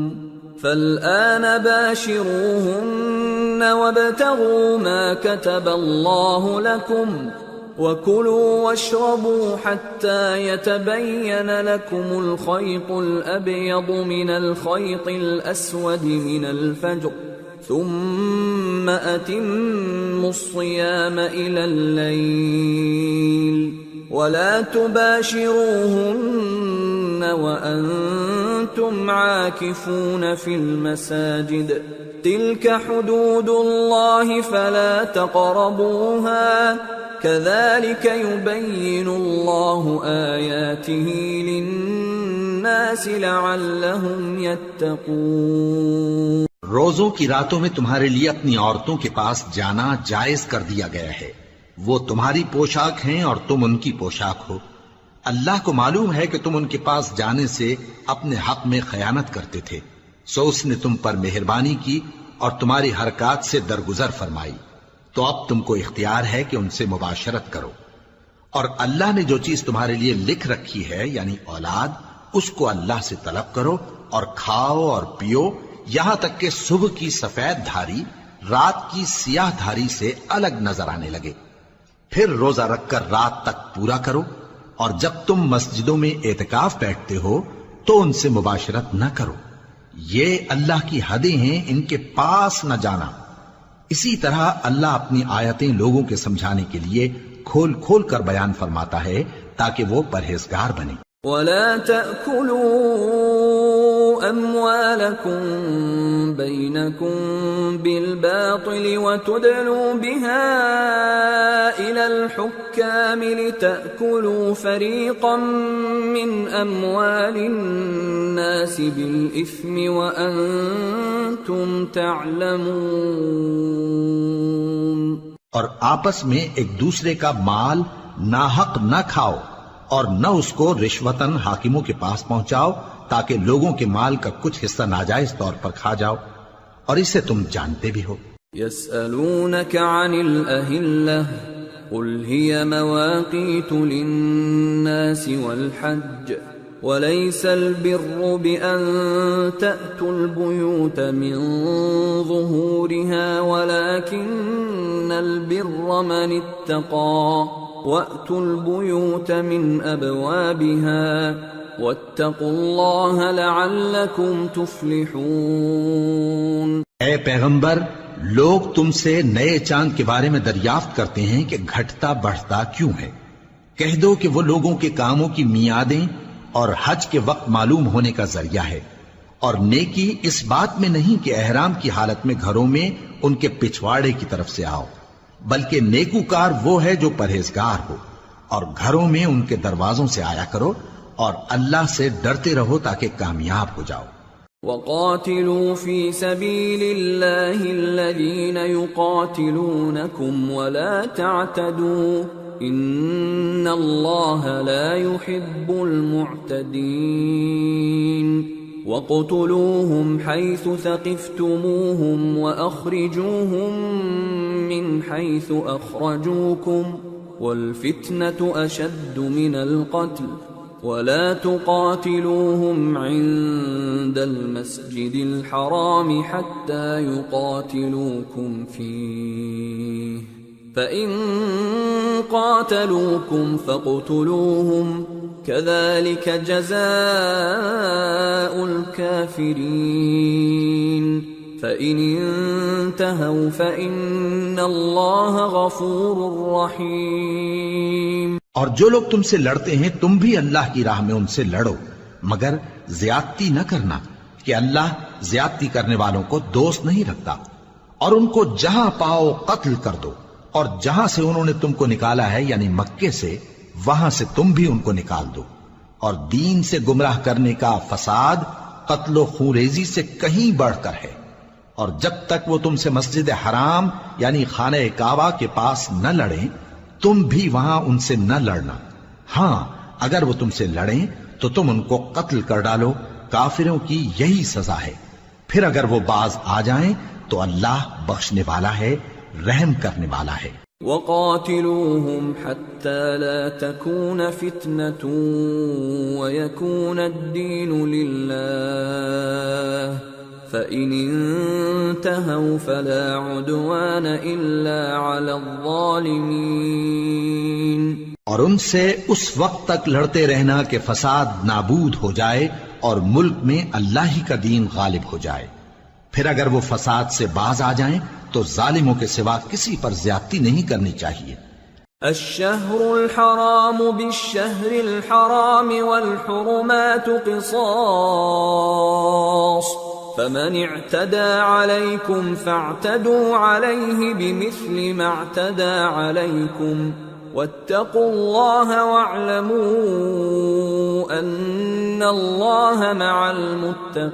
فالآن باشروهن وابتغوا ما كتب الله لكم وكلوا واشربوا حتى يتبين لكم الخيط الأبيض من الخيط الأسود من الفجر ثم أتموا الصيام إلى الليل ولا تباشروهن وأنتم عاكفون في المساجد تلك حدود الله فلا تقربوها كذلك يبين الله آياته للناس لعلهم يتقون۔ روزوں کی راتوں میں تمہارے لیے اپنی عورتوں کے پاس جانا جائز کر دیا گیا ہے، وہ تمہاری پوشاک ہیں اور تم ان کی پوشاک ہو۔ اللہ کو معلوم ہے کہ تم ان کے پاس جانے سے اپنے حق میں خیانت کرتے تھے، سو اس نے تم پر مہربانی کی اور تمہاری حرکات سے درگزر فرمائی، تو اب تم کو اختیار ہے کہ ان سے مباشرت کرو، اور اللہ نے جو چیز تمہارے لیے لکھ رکھی ہے یعنی اولاد، اس کو اللہ سے طلب کرو اور کھاؤ اور پیو یہاں تک کہ صبح کی سفید دھاری رات کی سیاہ دھاری سے الگ نظر آنے لگے، پھر روزہ رکھ کر رات تک پورا کرو، اور جب تم مسجدوں میں اعتکاف بیٹھتے ہو تو ان سے مباشرت نہ کرو، یہ اللہ کی حدیں ہیں، ان کے پاس نہ جانا۔ اسی طرح اللہ اپنی آیتیں لوگوں کے سمجھانے کے لیے کھول کھول کر بیان فرماتا ہے تاکہ وہ پرہیزگار بنے۔ وَلَا تَأْكُلُوا أَمْوَالَكُمْ بَيْنَكُمْ بالباطل وتدلوا بها إلى الحكام لتأكلوا فريقا من أموال الناس بالإثم وأنتم تعلمون۔ اور آپس میں ایک دوسرے کا مال ناحق نہ کھاؤ اور نہ اس کو رشوتاً حاکموں کے پاس پہنچاؤ تاکہ لوگوں کے مال کا کچھ حصہ ناجائز طور پر کھا جاؤ، اور اسے تم جانتے بھی ہو۔ يسألونك عن الأهلة قل هي مواقيت للناس والحج وليس البر بأن تأتوا البيوت من ظهورها ولكن البر من اتقى وأتوا البيوت من أبوابها واتقوا الله لعلكم تفلحون۔ اے پیغمبر، لوگ تم سے نئے چاند کے بارے میں دریافت کرتے ہیں کہ گھٹتا بڑھتا کیوں ہے۔ کہہ دو کہ وہ لوگوں کے کاموں کی میعادیں اور حج کے وقت معلوم ہونے کا ذریعہ ہے، اور نیکی اس بات میں نہیں کہ احرام کی حالت میں گھروں میں ان کے پچھواڑے کی طرف سے آؤ، بلکہ نیکوکار وہ ہے جو پرہیزگار ہو، اور گھروں میں ان کے دروازوں سے آیا کرو اور اللہ سے ڈرتے رہو تاکہ کامیاب ہو جاؤ۔ وَقَاتِلُوا فِي سَبِيلِ اللَّهِ الَّذِينَ يُقَاتِلُونَكُمْ وَلَا تَعْتَدُوا إِنَّ اللَّهَ لَا يُحِبُّ الْمُعْتَدِينَ وَاقْتُلُوهُمْ حَيْثُ ثَقِفْتُمُوهُمْ وَأَخْرِجُوهُمْ مِنْ حَيْثُ أَخْرَجُوكُمْ وَالْفِتْنَةُ أَشَدُّ مِنَ الْقَتْلِ وَلَا تُقَاتِلُوهُمْ عِندَ الْمَسْجِدِ الْحَرَامِ حَتَّى يُقَاتِلُوكُمْ فِيهِ فَإِن قَاتَلُوكُمْ فَاقْتُلُوهُمْ كَذَلِكَ جَزَاءُ الْكَافِرِينَ فَإِنِ انتهوا فَإِنَّ اللَّهَ غَفُورٌ رَحِيمٌ۔ اور جو لوگ تم سے لڑتے ہیں تم بھی اللہ کی راہ میں ان سے لڑو، مگر زیادتی نہ کرنا کہ اللہ زیادتی کرنے والوں کو دوست نہیں رکھتا، اور ان کو جہاں پاؤ قتل کر دو، اور جہاں سے انہوں نے تم کو نکالا ہے یعنی مکے سے، وہاں سے تم بھی ان کو نکال دو۔ اور دین سے گمراہ کرنے کا فساد قتل و خونریزی سے کہیں بڑھ کر ہے، اور جب تک وہ تم سے مسجد حرام یعنی خانہ کعبہ کے پاس نہ لڑیں تم بھی وہاں ان سے نہ لڑنا۔ ہاں اگر وہ تم سے لڑیں تو تم ان کو قتل کر ڈالو، کافروں کی یہی سزا ہے۔ پھر اگر وہ باز آ جائیں تو اللہ بخشنے والا ہے، رحم کرنے والا ہے۔ وَقَاتِلُوهُمْ حَتَّى لَا تَكُونَ فِتْنَةٌ وَيَكُونَ الدِّينُ لِلَّهِ فَإِنِ انتهوا فَلَا عُدْوَانَ إِلَّا عَلَى الظَّالِمِينَ۔ اور ان سے اس وقت تک لڑتے رہنا کہ فساد نابود ہو جائے اور ملک میں اللہ ہی کا دین غالب ہو جائے۔ پھر اگر وہ فساد سے باز آ جائیں تو ظالموں کے سوا کسی پر زیادتی نہیں کرنی چاہیے۔ الشهر الحرام بالشهر الحرام والحرمات قصاص فمن اعتدى عليكم فاعتدوا عليه بمثل ما اعتدى عليكم واتقوا الله واعلموا ان الله مع المتقين۔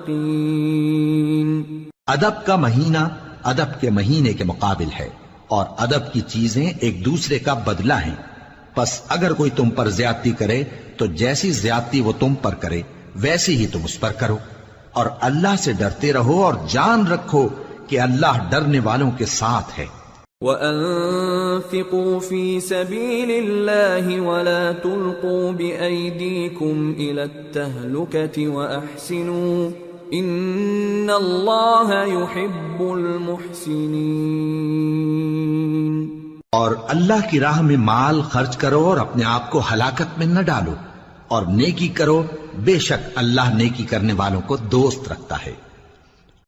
ادب کا مہینہ ادب کے مہینے کے مقابل ہے، اور ادب کی چیزیں ایک دوسرے کا بدلہ ہیں۔ پس اگر کوئی تم پر زیادتی کرے تو جیسی زیادتی وہ تم پر کرے ویسی ہی تم اس پر کرو، اور اللہ سے ڈرتے رہو اور جان رکھو کہ اللہ ڈرنے والوں کے ساتھ ہے۔ وَأَنفِقُوا فِي سَبِيلِ اللَّهِ وَلَا تُلْقُوا بِأَيْدِيكُمْ إِلَى التَّهْلُكَةِ وَأَحْسِنُوا إِنَّ اللَّهَ يُحِبُّ الْمُحْسِنِينَ۔ اور اللہ کی راہ میں مال خرچ کرو اور اپنے آپ کو ہلاکت میں نہ ڈالو، اور نیکی کرو، بے شک اللہ نیکی کرنے والوں کو دوست رکھتا ہے۔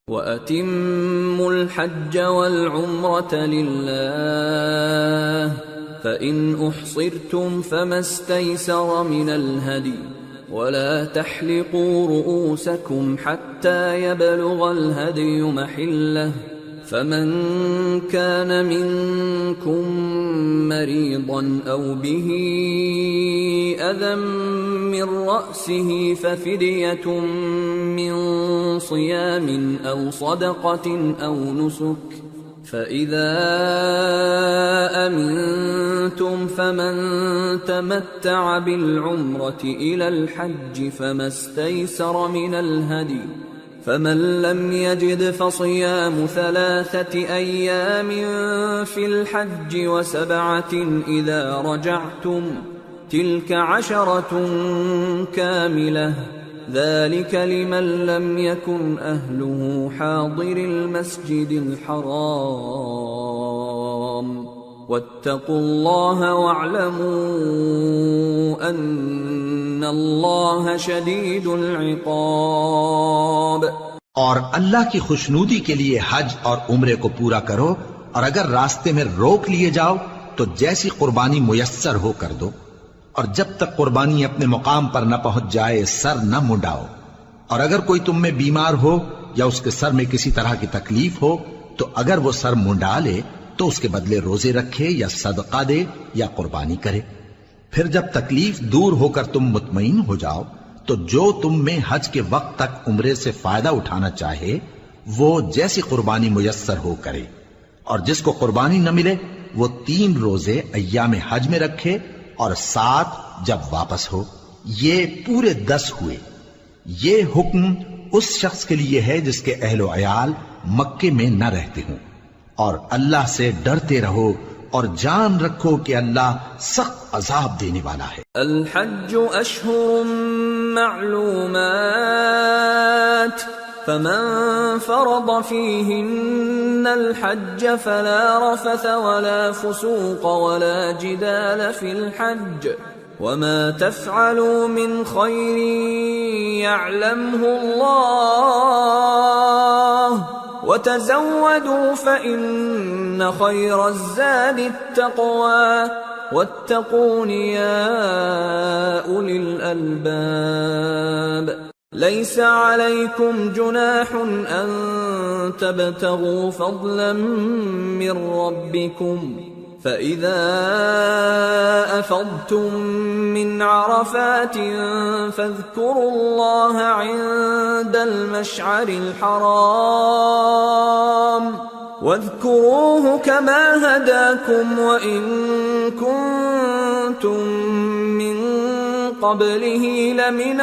وَأَتِمُّوا الْحَجَّ وَالْعُمْرَةَ لِلَّهِ فَإِنْ أُحْصِرْتُمْ فَمَا اسْتَيْسَرَ مِنَ الْهَدْيِ وَلَا تَحْلِقُوا رُؤُوسَكُمْ حَتَّى يَبْلُغَ الْهَدْيُ مَحِلَّهُ فمن كان منكم مريضا أو به أذى من رأسه ففدية من صيام أو صدقة أو نسك فإذا أمنتم فمن تمتع بالعمرة إلى الحج فما استيسر من الهدي فمن لم يجد فصيام 3 أيام في الحج و7 إذا رجعتم تلك 10 كاملة ذلك لمن لم يكن أهله حاضر المسجد الحرام واتقوا الله واعلموا أن الله شديد العقاب. اور اللہ کی خوشنودی کے لیے حج اور عمرے کو پورا کرو، اور اگر راستے میں روک لیے جاؤ تو جیسی قربانی میسر ہو کر دو، اور جب تک قربانی اپنے مقام پر نہ پہنچ جائے سر نہ منڈاؤ، اور اگر کوئی تم میں بیمار ہو یا اس کے سر میں کسی طرح کی تکلیف ہو تو اگر وہ سر منڈا لے تو اس کے بدلے روزے رکھے یا صدقہ دے یا قربانی کرے. پھر جب تکلیف دور ہو کر تم مطمئن ہو جاؤ تو جو تم میں حج کے وقت تک عمرے سے فائدہ اٹھانا چاہے وہ جیسی قربانی میسر ہو کرے، اور جس کو قربانی نہ ملے وہ 3 روزے ایام حج میں رکھے اور 7 جب واپس ہو. یہ پورے 10 ہوئے. یہ حکم اس شخص کے لیے ہے جس کے اہل و عیال مکے میں نہ رہتے ہوں. اور اللہ سے ڈرتے رہو اور جان رکھو کہ اللہ سخت عذاب دینے والا ہے. الحج اشہر معلومات فمن فرض فيهن الحج فلا رفث ولا فسوق ولا جدال في الحج وما تفعلوا من خير يعلمه الله وتزودوا فإن خير الزاد التقوى واتقون يا أولي الألباب. ليس عليكم جناح أن تبتغوا فضلا من ربكم فإذا أفضتم من عرفات فاذكروا الله عند المشعر الحرام واذكروه كما هداكم وإن كنتم من قبله لمن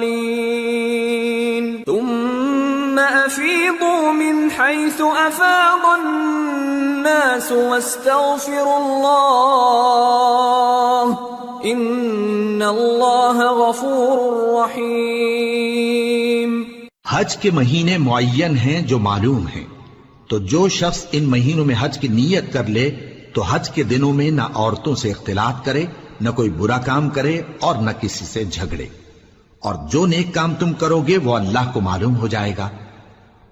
الضالين ثم أفيضوا من حيث أفاض الناس واستغفروا الله إن الله غفور رحيم. حج کے مہینے معین ہیں جو معلوم ہیں، تو جو شخص ان مہینوں میں حج کی نیت کر لے تو حج کے دنوں میں نہ عورتوں سے اختلاط کرے، نہ کوئی برا کام کرے اور نہ کسی سے جھگڑے، اور جو نیک کام تم کرو گے وہ اللہ کو معلوم ہو جائے گا.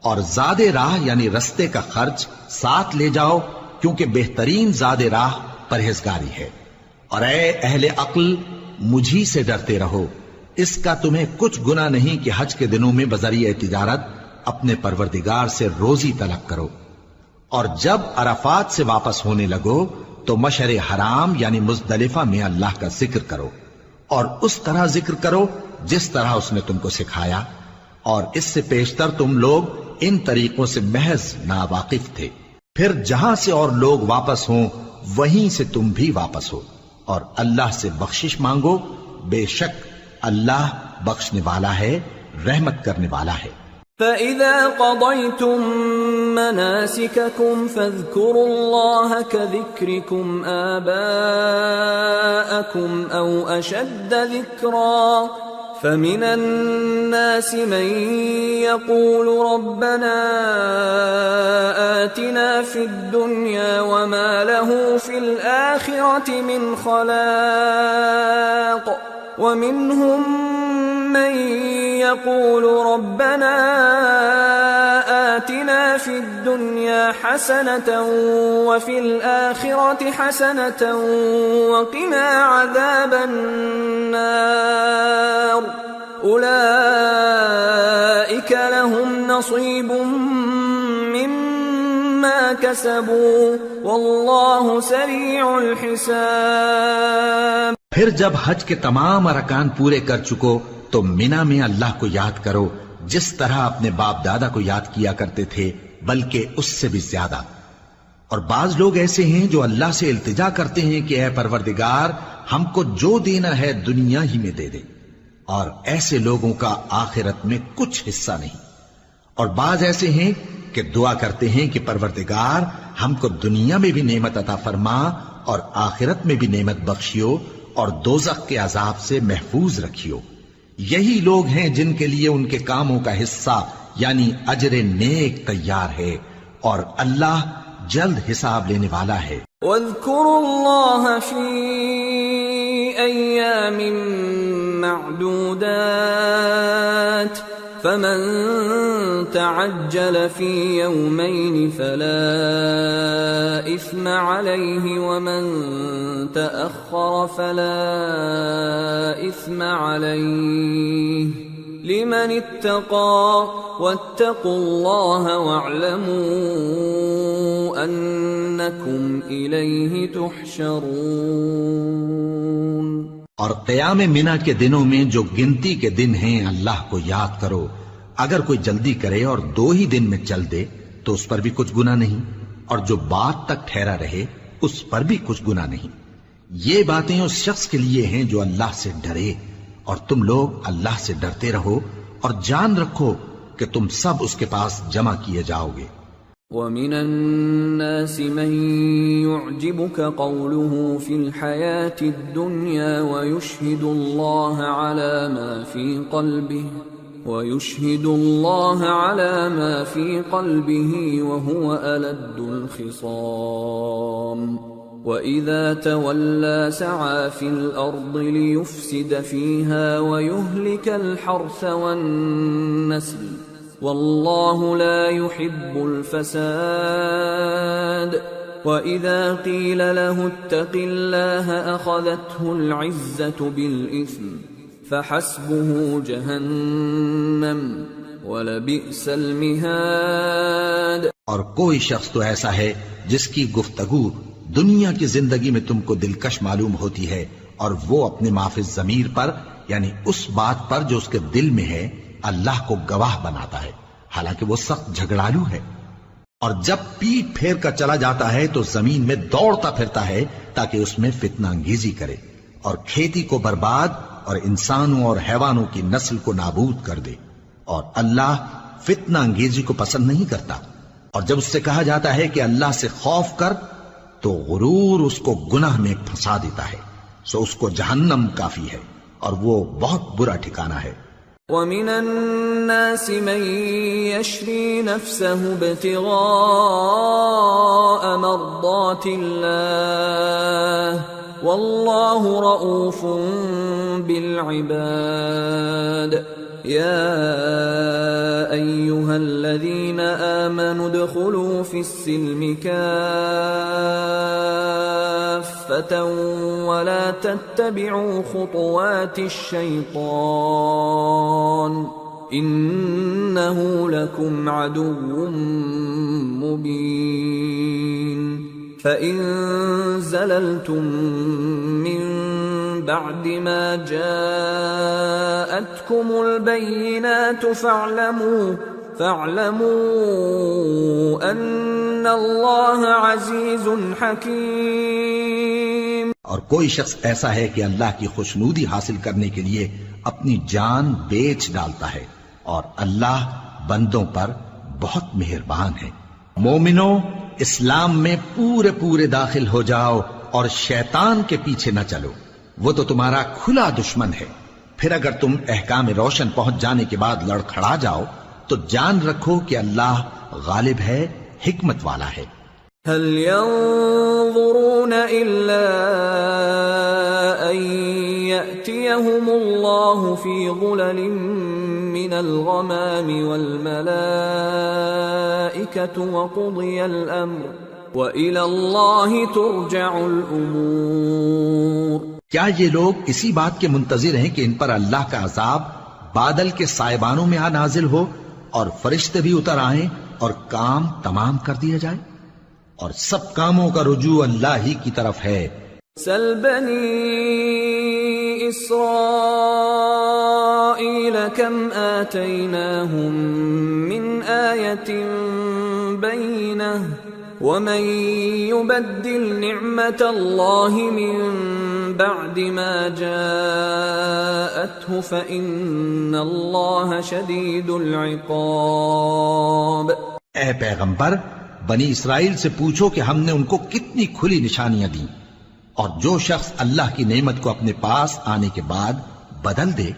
اور زاد راہ یعنی رستے کا خرچ ساتھ لے جاؤ کیونکہ بہترین زاد راہ پرہیزگاری ہے. اور اے اہل عقل مجھی سے ڈرتے رہو، اس کا تمہیں کچھ گناہ نہیں کہ حج کے دنوں میں بذریعہ تجارت اپنے پروردگار سے روزی طلب کرو. اور جب عرفات سے واپس ہونے لگو تو مشعر حرام یعنی مزدلفہ میں اللہ کا ذکر کرو، اور اس طرح ذکر کرو جس طرح اس نے تم کو سکھایا، اور اس سے پیشتر تم لوگ ان طریقوں سے محض ناواقف تھے. پھر جہاں سے اور لوگ واپس ہوں وہیں سے تم بھی واپس ہو، اور اللہ سے بخشش مانگو، بے شک اللہ بخشنے والا ہے، رحمت کرنے والا ہے. فَإِذَا قَضَيْتُم مَّنَاسِكَكُمْ فَاذْكُرُوا اللَّهَ كَذِكْرِكُمْ آبَاءَكُمْ أَوْ أَشَدَّ ذِكْرًا فَمِنَ النَّاسِ مَن يَقُولُ رَبَّنَا آتِنَا فِي الدُّنْيَا وَمَا لَهُ فِي الْآخِرَةِ مِنْ خَلَاقٍ وَمِنْهُم من يقول ربنا آتنا في الدنيا حسنة وفي الآخرة حسنة وقنا عذاب النار أولئك لهم نصيب مما كسبوا والله سريع الحساب۔ پھر جب حج کے تمام ارکان پورے کر چکو تو مینا میں اللہ کو یاد کرو جس طرح اپنے باپ دادا کو یاد کیا کرتے تھے، بلکہ اس سے بھی زیادہ۔ اور بعض لوگ ایسے ہیں جو اللہ سے التجا کرتے ہیں کہ اے پروردگار ہم کو جو دینا ہے دنیا ہی میں دے دے، اور ایسے لوگوں کا آخرت میں کچھ حصہ نہیں۔ اور بعض ایسے ہیں کہ دعا کرتے ہیں کہ پروردگار ہم کو دنیا میں بھی نعمت عطا فرما اور آخرت میں بھی نعمت بخشیو اور دوزخ کے عذاب سے محفوظ رکھیو۔ یہی لوگ ہیں جن کے لیے ان کے کاموں کا حصہ یعنی اجر نیک تیار ہے، اور اللہ جلد حساب لینے والا ہے۔ واذكروا الله في أيام معدودات فمن تعجل في يومين فلا إثم عليه ومن تأخر فلا إثم عليه لمن اتقى واتقوا الله واعلموا أنكم إليه تحشرون۔ اور قیام منا کے دنوں میں جو گنتی کے دن ہیں اللہ کو یاد کرو۔ اگر کوئی جلدی کرے اور 2 ہی دن میں چل دے تو اس پر بھی کچھ گناہ نہیں، اور جو بات تک ٹھہرا رہے اس پر بھی کچھ گناہ نہیں۔ یہ باتیں اس شخص کے لیے ہیں جو اللہ سے ڈرے، اور تم لوگ اللہ سے ڈرتے رہو اور جان رکھو کہ تم سب اس کے پاس جمع کیے جاؤ گے۔ وَمِنَ النَّاسِ مَن يُعْجِبُكَ قَوْلُهُ فِي الْحَيَاةِ الدُّنْيَا وَيُشْهِدُ اللَّهَ عَلَى مَا فِي قَلْبِهِ وَهُوَ أَلَدُّ الْخِصَامِ وَإِذَا تَوَلَّى سَعَى فِي الْأَرْضِ لِيُفْسِدَ فِيهَا وَيُهْلِكَ الْحَرْثَ وَالنَّسْلَ وَاللَّهُ لَا يُحِبُّ الْفَسَادَ وَإِذَا قِيلَ لَهُ اتَّقِ اللَّهَ أَخَذَتْهُ الْعِزَّةُ بِالْإِثْمِ فَحَسْبُهُ جَهَنَّمُ وَلَبِئْسَ الْمِهَادُ۔ اور کوئی شخص تو ایسا ہے جس کی گفتگو دنیا کی زندگی میں تم کو دلکش معلوم ہوتی ہے، اور وہ اپنے معافی ضمیر پر یعنی اس بات پر جو اس کے دل میں ہے اللہ کو گواہ بناتا ہے، حالانکہ وہ سخت جھگڑالو ہے۔ اور جب پیٹ پھیر کر چلا جاتا ہے تو زمین میں دوڑتا پھرتا ہے تاکہ اس میں فتنہ انگیزی کرے اور کھیتی کو برباد اور انسانوں اور حیوانوں کی نسل کو نابود کر دے، اور اللہ فتنہ انگیزی کو پسند نہیں کرتا۔ اور جب اس سے کہا جاتا ہے کہ اللہ سے خوف کر تو غرور اس کو گناہ میں پھنسا دیتا ہے، سو اس کو جہنم کافی ہے اور وہ بہت برا ٹھکانہ ہے۔ وَمِنَ النَّاسِ مَن يَشْرِي نَفْسَهُ ابْتِغَاءَ مَرْضَاتِ اللَّهِ وَاللَّهُ رَءُوفٌ بِالْعِبَادِ۔ يَا أَيُّهَا الَّذِينَ آمَنُوا ادْخُلُوا فِي السِّلْمِ كَافَّةً وَلَا تَتَّبِعُوا خُطُوَاتِ الشَّيْطَانِ إِنَّهُ لَكُمْ عَدُوٌّ مُّبِينٌ۔ فَإِن زَلَلْتُم مِّن بَعْدِ مَا جَاءَتْكُمُ الْبَيِّنَاتُ فَاعْلَمُوا أَنَّ اللَّهَ عَزِيزٌ حَكِيمٌ۔ اور کوئی شخص ایسا ہے کہ اللہ کی خوشنودی حاصل کرنے کے لیے اپنی جان بیچ ڈالتا ہے، اور اللہ بندوں پر بہت مہربان ہے۔ مومنو، اسلام میں پورے پورے داخل ہو جاؤ اور شیطان کے پیچھے نہ چلو، وہ تو تمہارا کھلا دشمن ہے۔ پھر اگر تم احکام روشن پہنچ جانے کے بعد لڑکھڑا جاؤ تو جان رکھو کہ اللہ غالب ہے، حکمت والا ہے۔ هل ينظرون إلا أن يأتيهم الله في ظلل من الغمام والملائكة وقضي الأمر وإلى الله ترجع الأمور۔ کیا یہ لوگ اسی بات کے منتظر ہیں کہ ان پر اللہ کا عذاب بادل کے سائبانوں میں نازل ہو اور فرشتے بھی اتر آئیں اور کام تمام کر دیا جائے، اور سب کاموں کا رجوع اللہ ہی کی طرف ہے۔ سل بنی اسرائیل کم آتیناہم من آیت بینہ ومن يبدل نعمت اللہ من بعد ما جاءته فإن اللہ شدید العقاب۔ اے پیغمبر، بنی اسرائیل سے پوچھو کہ ہم نے ان کو کتنی کھلی نشانیاں دیں، اور جو شخص اللہ کی نعمت کو اپنے پاس آنے کے بعد بدل دے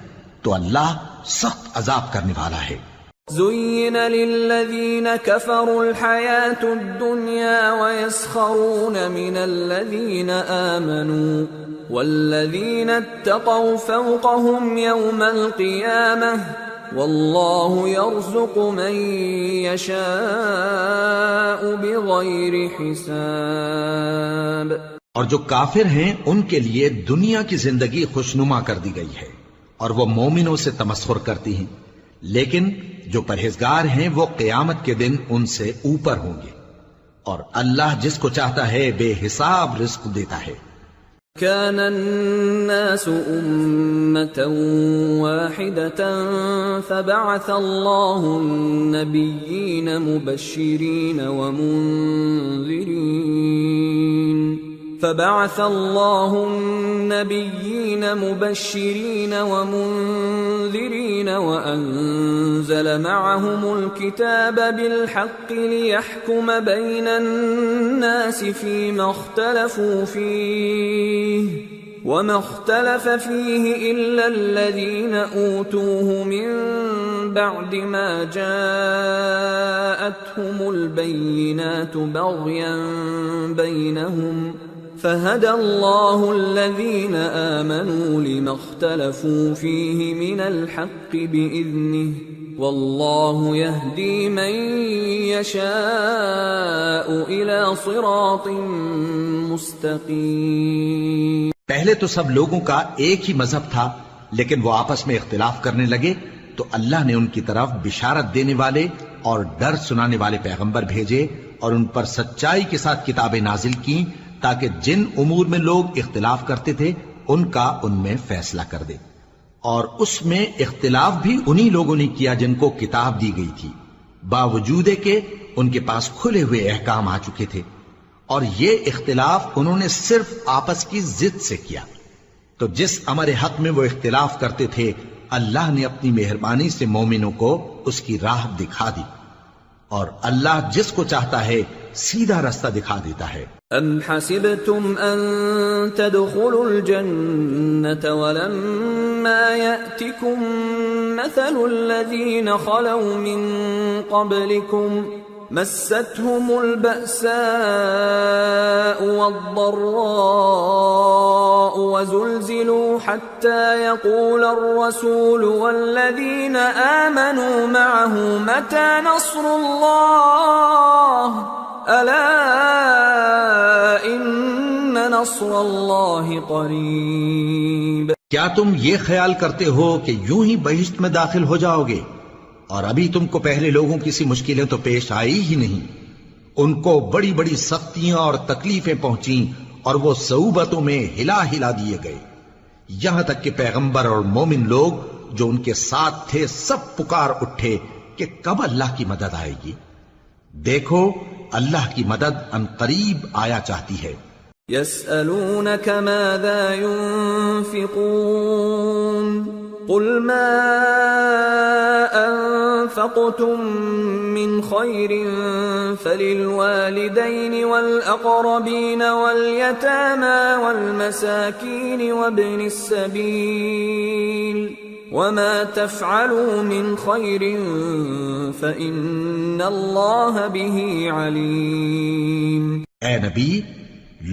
تو اللہ سخت عذاب کرنے والا ہے۔ زين للذين كفروا الحياة الدنيا ويسخرون من الذين آمنوا والذين اتقوا فوقهم يوم القيامة والله يرزق من يشاء بغير حساب۔ اور جو کافر ہیں ان کے لیے دنیا کی زندگی خوشنما کر دی گئی ہے اور وہ مومنوں سے تمسخر کرتی ہیں، لیکن جو پرہیزگار ہیں وہ قیامت کے دن ان سے اوپر ہوں گے، اور اللہ جس کو چاہتا ہے بے حساب رزق دیتا ہے۔ كان الناس أمة واحدة فبعث الله النبيين مبشرين ومنذرين وأنزل معهم الكتاب بالحق ليحكم بين الناس فيما اختلفوا فيه وما اختلف فيه إلا الذين أوتوه من بعد ما جاءتهم البينات بغيا بينهم فهدى الله الذين آمنوا لما اختلفوا فيه من الحق بإذنه والله يهدي من يشاء إلى صراط مستقيم۔ پہلے تو سب لوگوں کا ایک ہی مذہب تھا، لیکن وہ آپس میں اختلاف کرنے لگے تو اللہ نے ان کی طرف بشارت دینے والے اور ڈر سنانے والے پیغمبر بھیجے اور ان پر سچائی کے ساتھ کتابیں نازل کی تاکہ جن امور میں لوگ اختلاف کرتے تھے ان کا ان میں فیصلہ کر دے، اور اس میں اختلاف بھی انہی لوگوں نے کیا جن کو کتاب دی گئی تھی، باوجود کہ ان کے پاس کھلے ہوئے احکام آ چکے تھے، اور یہ اختلاف انہوں نے صرف آپس کی ضد سے کیا۔ تو جس امر حق میں وہ اختلاف کرتے تھے اللہ نے اپنی مہربانی سے مومنوں کو اس کی راہ دکھا دی، اور اللہ جس کو چاہتا ہے سیدھا رستہ دکھا دیتا ہے۔ ام حسبتم ان تدخلوا الجنة ولما يأتكم مثل الذين خلوا من قبلكم مستهم البأساء والضراء وزلزلوا حتى يقول الرسول والذين آمنوا معه متى نصر الله ألا إن نصر الله قريب۔ کیا تم یہ خیال کرتے ہو کہ یوں ہی بہشت میں داخل ہو جاؤ گے، اور ابھی تم کو پہلے لوگوں کی سی مشکلیں تو پیش آئی ہی نہیں، ان کو بڑی بڑی سختیاں اور تکلیفیں پہنچیں اور وہ صعوبتوں میں ہلا ہلا دیے گئے، یہاں تک کہ پیغمبر اور مومن لوگ جو ان کے ساتھ تھے سب پکار اٹھے کہ کب اللہ کی مدد آئے گی۔ دیکھو اللہ کی مدد ان قریب آیا چاہتی ہے۔ يسألونك ماذا ينفقون قل ما أنفقتم من خير فللوالدين والأقربين واليتامى والمساكين وابن السبيل وما تفعلوا من خير فإن الله به عليم۔ اے نبی،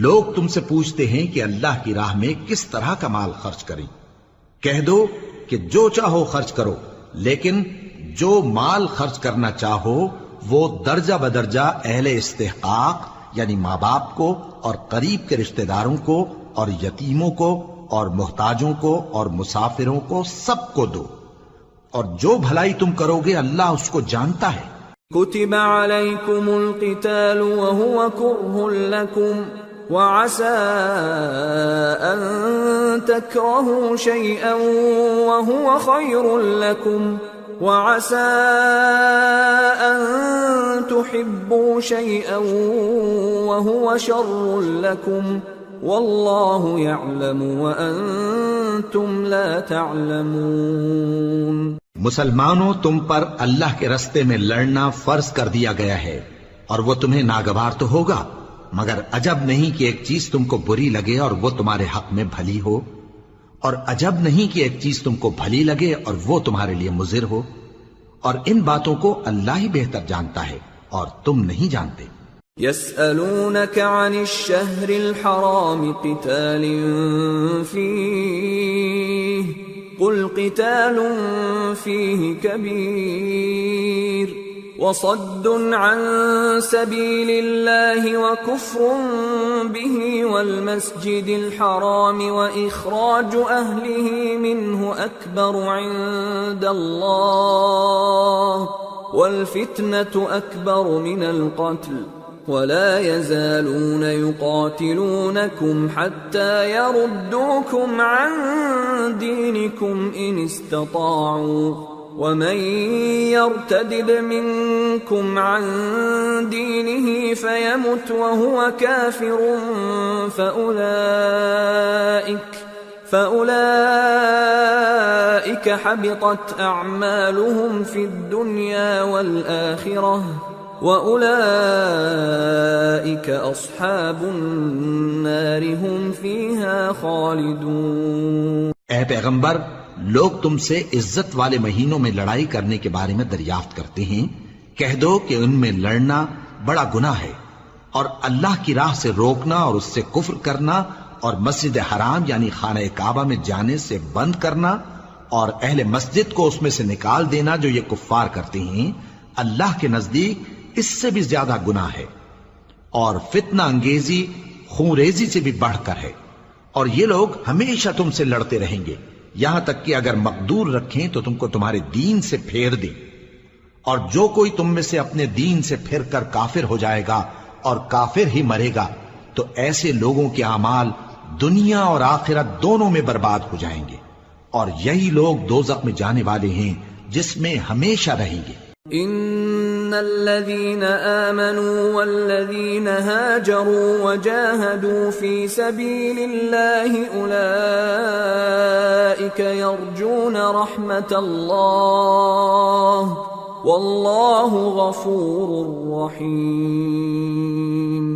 لوگ تم سے پوچھتے ہیں کہ اللہ کی راہ میں کس طرح کا مال خرچ کریں، کہہ دو کہ جو چاہو خرچ کرو، لیکن جو مال خرچ کرنا چاہو وہ درجہ بدرجہ اہل استحقاق یعنی ماں باپ کو اور قریب کے رشتہ داروں کو اور یتیموں کو اور محتاجوں کو اور مسافروں کو سب کو دو، اور جو بھلائی تم کرو گے اللہ اس کو جانتا ہے۔ كتب عليكم القتال وهو كره لكم وعسى أن تكرهوا شيئا وهو خير لكم وعسى أن تحبوا شيئا وهو شر لكم والله يعلم وأنتم لا تعلمون۔ مسلمانوں، تم پر اللہ کے رستے میں لڑنا فرض کر دیا گیا ہے اور وہ تمہیں ناگوار تو ہوگا، مگر عجب نہیں کہ ایک چیز تم کو بری لگے اور وہ تمہارے حق میں بھلی ہو، اور عجب نہیں کہ ایک چیز تم کو بھلی لگے اور وہ تمہارے لیے مضر ہو، اور ان باتوں کو اللہ ہی بہتر جانتا ہے اور تم نہیں جانتے۔ يسألونك عن الشهر الحرام قتال فيه قل قتال فيه كبير وصد عن سبيل الله وكفر به والمسجد الحرام وإخراج أهله منه أكبر عند الله والفتنة أكبر من القتل ولا يزالون يقاتلونكم حتى يردوكم عن دينكم إن استطاعوا ومن يرتدد منكم عن دينه فيمت وهو كافر فأولئك حبطت أعمالهم في الدنيا والآخرة وَأُولَئِكَ أَصْحَابُ النَّارِ هُمْ فِيهَا خَالِدُونَ۔ اے پیغمبر، لوگ تم سے عزت والے مہینوں میں لڑائی کرنے کے بارے میں دریافت کرتے ہیں، کہہ دو کہ ان میں لڑنا بڑا گناہ ہے، اور اللہ کی راہ سے روکنا اور اس سے کفر کرنا اور مسجد حرام یعنی خانہ کعبہ میں جانے سے بند کرنا اور اہل مسجد کو اس میں سے نکال دینا جو یہ کفار کرتے ہیں، اللہ کے نزدیک اس سے بھی زیادہ گناہ ہے، اور فتنہ انگیزی خون ریزی سے بھی بڑھ کر ہے، اور یہ لوگ ہمیشہ تم سے لڑتے رہیں گے یہاں تک کہ اگر مقدور رکھیں تو تم کو تمہارے دین سے پھیر دیں، اور جو کوئی تم میں سے اپنے دین سے پھر کر کافر ہو جائے گا اور کافر ہی مرے گا تو ایسے لوگوں کے اعمال دنیا اور آخرت دونوں میں برباد ہو جائیں گے، اور یہی لوگ دوزخ میں جانے والے ہیں جس میں ہمیشہ رہیں گے۔ ان الذين آمنوا والذين هاجروا وجاهدوا في سبيل الله اولئك يرجون رحمة الله والله غفور رحيم۔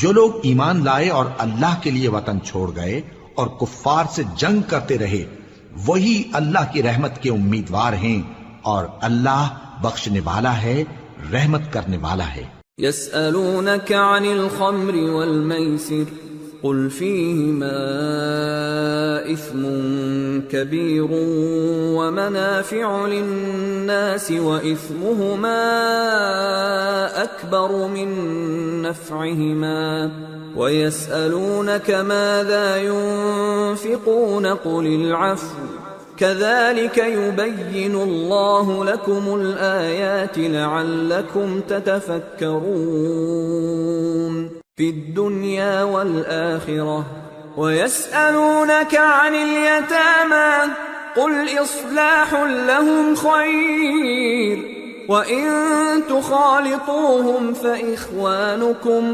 جو لوگ ایمان لائے اور اللہ کے لیے وطن چھوڑ گئے اور کفار سے جنگ کرتے رہے وہی اللہ کی رحمت کے امیدوار ہیں، اور اللہ بخشنے والا ہے، رحمت کرنے والا ہے۔ يسألونك عن الخمر والميسر قل فيهما إثم كبير ومنافع للناس وإثمهما أكبر من نفعهما ويسألونك ماذا ينفقون قل العفو كذلك يبين الله لكم الآيات لعلكم تتفكرون في الدنيا والآخرة ويسألونك عن اليتامى قل إصلاح لهم خير وإن تخالطوهم فإخوانكم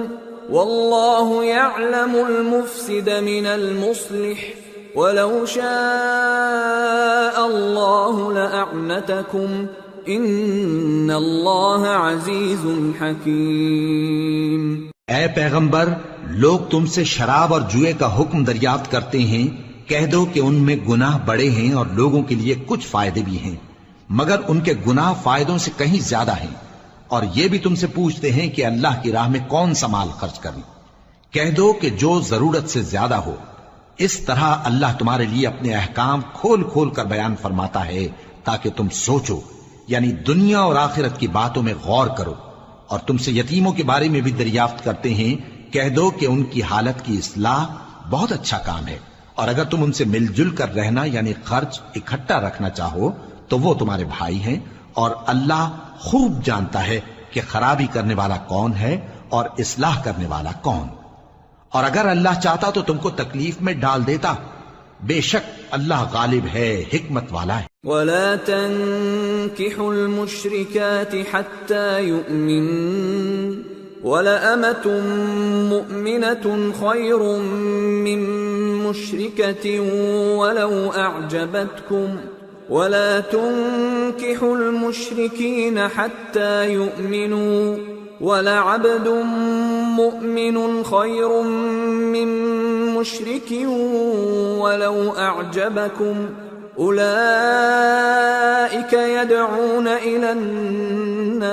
والله يعلم المفسد من المصلح وَلَوْ شَاءَ اللَّهُ لَأَعْنَتَكُمْ إِنَّ اللَّهَ عَزِيزٌ حَكِيمٌ۔ اے پیغمبر، لوگ تم سے شراب اور جوئے کا حکم دریافت کرتے ہیں، کہہ دو کہ ان میں گناہ بڑے ہیں اور لوگوں کے لیے کچھ فائدے بھی ہیں، مگر ان کے گناہ فائدوں سے کہیں زیادہ ہیں، اور یہ بھی تم سے پوچھتے ہیں کہ اللہ کی راہ میں کون سا مال خرچ کریں، کہہ دو کہ جو ضرورت سے زیادہ ہو۔ اس طرح اللہ تمہارے لیے اپنے احکام کھول کھول کر بیان فرماتا ہے تاکہ تم سوچو، یعنی دنیا اور آخرت کی باتوں میں غور کرو۔ اور تم سے یتیموں کے بارے میں بھی دریافت کرتے ہیں، کہہ دو کہ ان کی حالت کی اصلاح بہت اچھا کام ہے، اور اگر تم ان سے مل جل کر رہنا یعنی خرچ اکٹھا رکھنا چاہو تو وہ تمہارے بھائی ہیں، اور اللہ خوب جانتا ہے کہ خرابی کرنے والا کون ہے اور اصلاح کرنے والا کون. اور اگر اللہ چاہتا تو تم کو تکلیف میں ڈال دیتا، بے شک اللہ غالب ہے، حکمت والا ہے. ولا تنكحوا المشركات حتى يؤمنن ولأمة مؤمنة خير من مشركة ولو أعجبتكم ولا تنكحوا المشركين حتى يؤمنوا ولعبد مؤمن خير من مشرك ولو أعجبكم أولئك يدعون إلى النار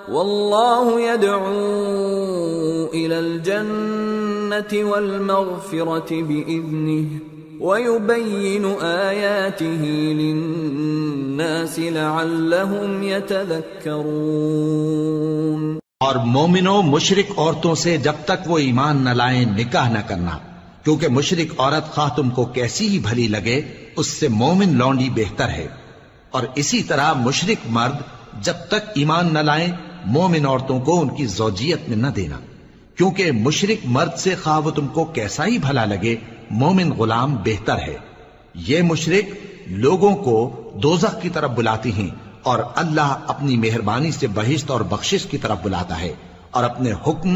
والله يدعو إلى الجنة والمغفرة بإذنه وَيُبَيِّنُ آيَاتِهِ لِلنَّاسِ لَعَلَّهُمْ يَتَذَكَّرُونَ. اور مومنوں مشرک عورتوں سے جب تک وہ ایمان نہ لائیں نکاح نہ کرنا، کیونکہ مشرک عورت خواہ تم کو کیسی ہی بھلی لگے اس سے مومن لونڈی بہتر ہے. اور اسی طرح مشرک مرد جب تک ایمان نہ لائیں مومن عورتوں کو ان کی زوجیت میں نہ دینا، کیونکہ مشرک مرد سے خواہ وہ تم کو کیسا ہی بھلا لگے مومن غلام بہتر ہے. یہ مشرک لوگوں کو دوزخ کی طرف بلاتی ہیں، اور اللہ اپنی مہربانی سے بہشت اور بخشش کی طرف بلاتا ہے، اور اپنے حکم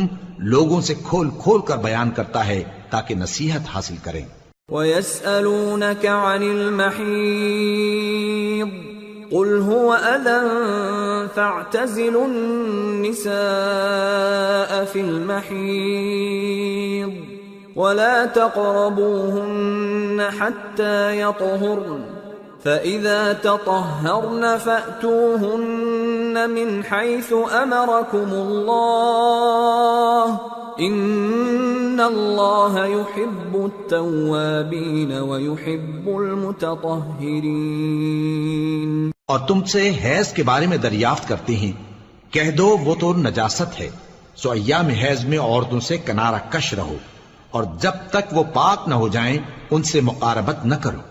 لوگوں سے کھول کھول کر بیان کرتا ہے تاکہ نصیحت حاصل کریں. وَيَسْأَلُونَكَ عَنِ الْمَحِيضِ قُلْ هُوَ أَذًى فَاعْتَزِلُوا النِّسَاءَ فِي الْمَحِيضِ ولا تقربوهن حتى يطهرن فإذا تطهرن فأتوهن من حيث أمركم الله إن الله يحب التوابين ويحب المتطهرين. اور تم سے حیض کے بارے میں دریافت کرتے ہیں، کہہ دو وہ تو نجاست ہے، سو ایام حیض میں عورتوں سے کنارہ کش رہو، اور جب تک وہ پاک نہ ہو جائیں ان سے مقاربت نہ کرو.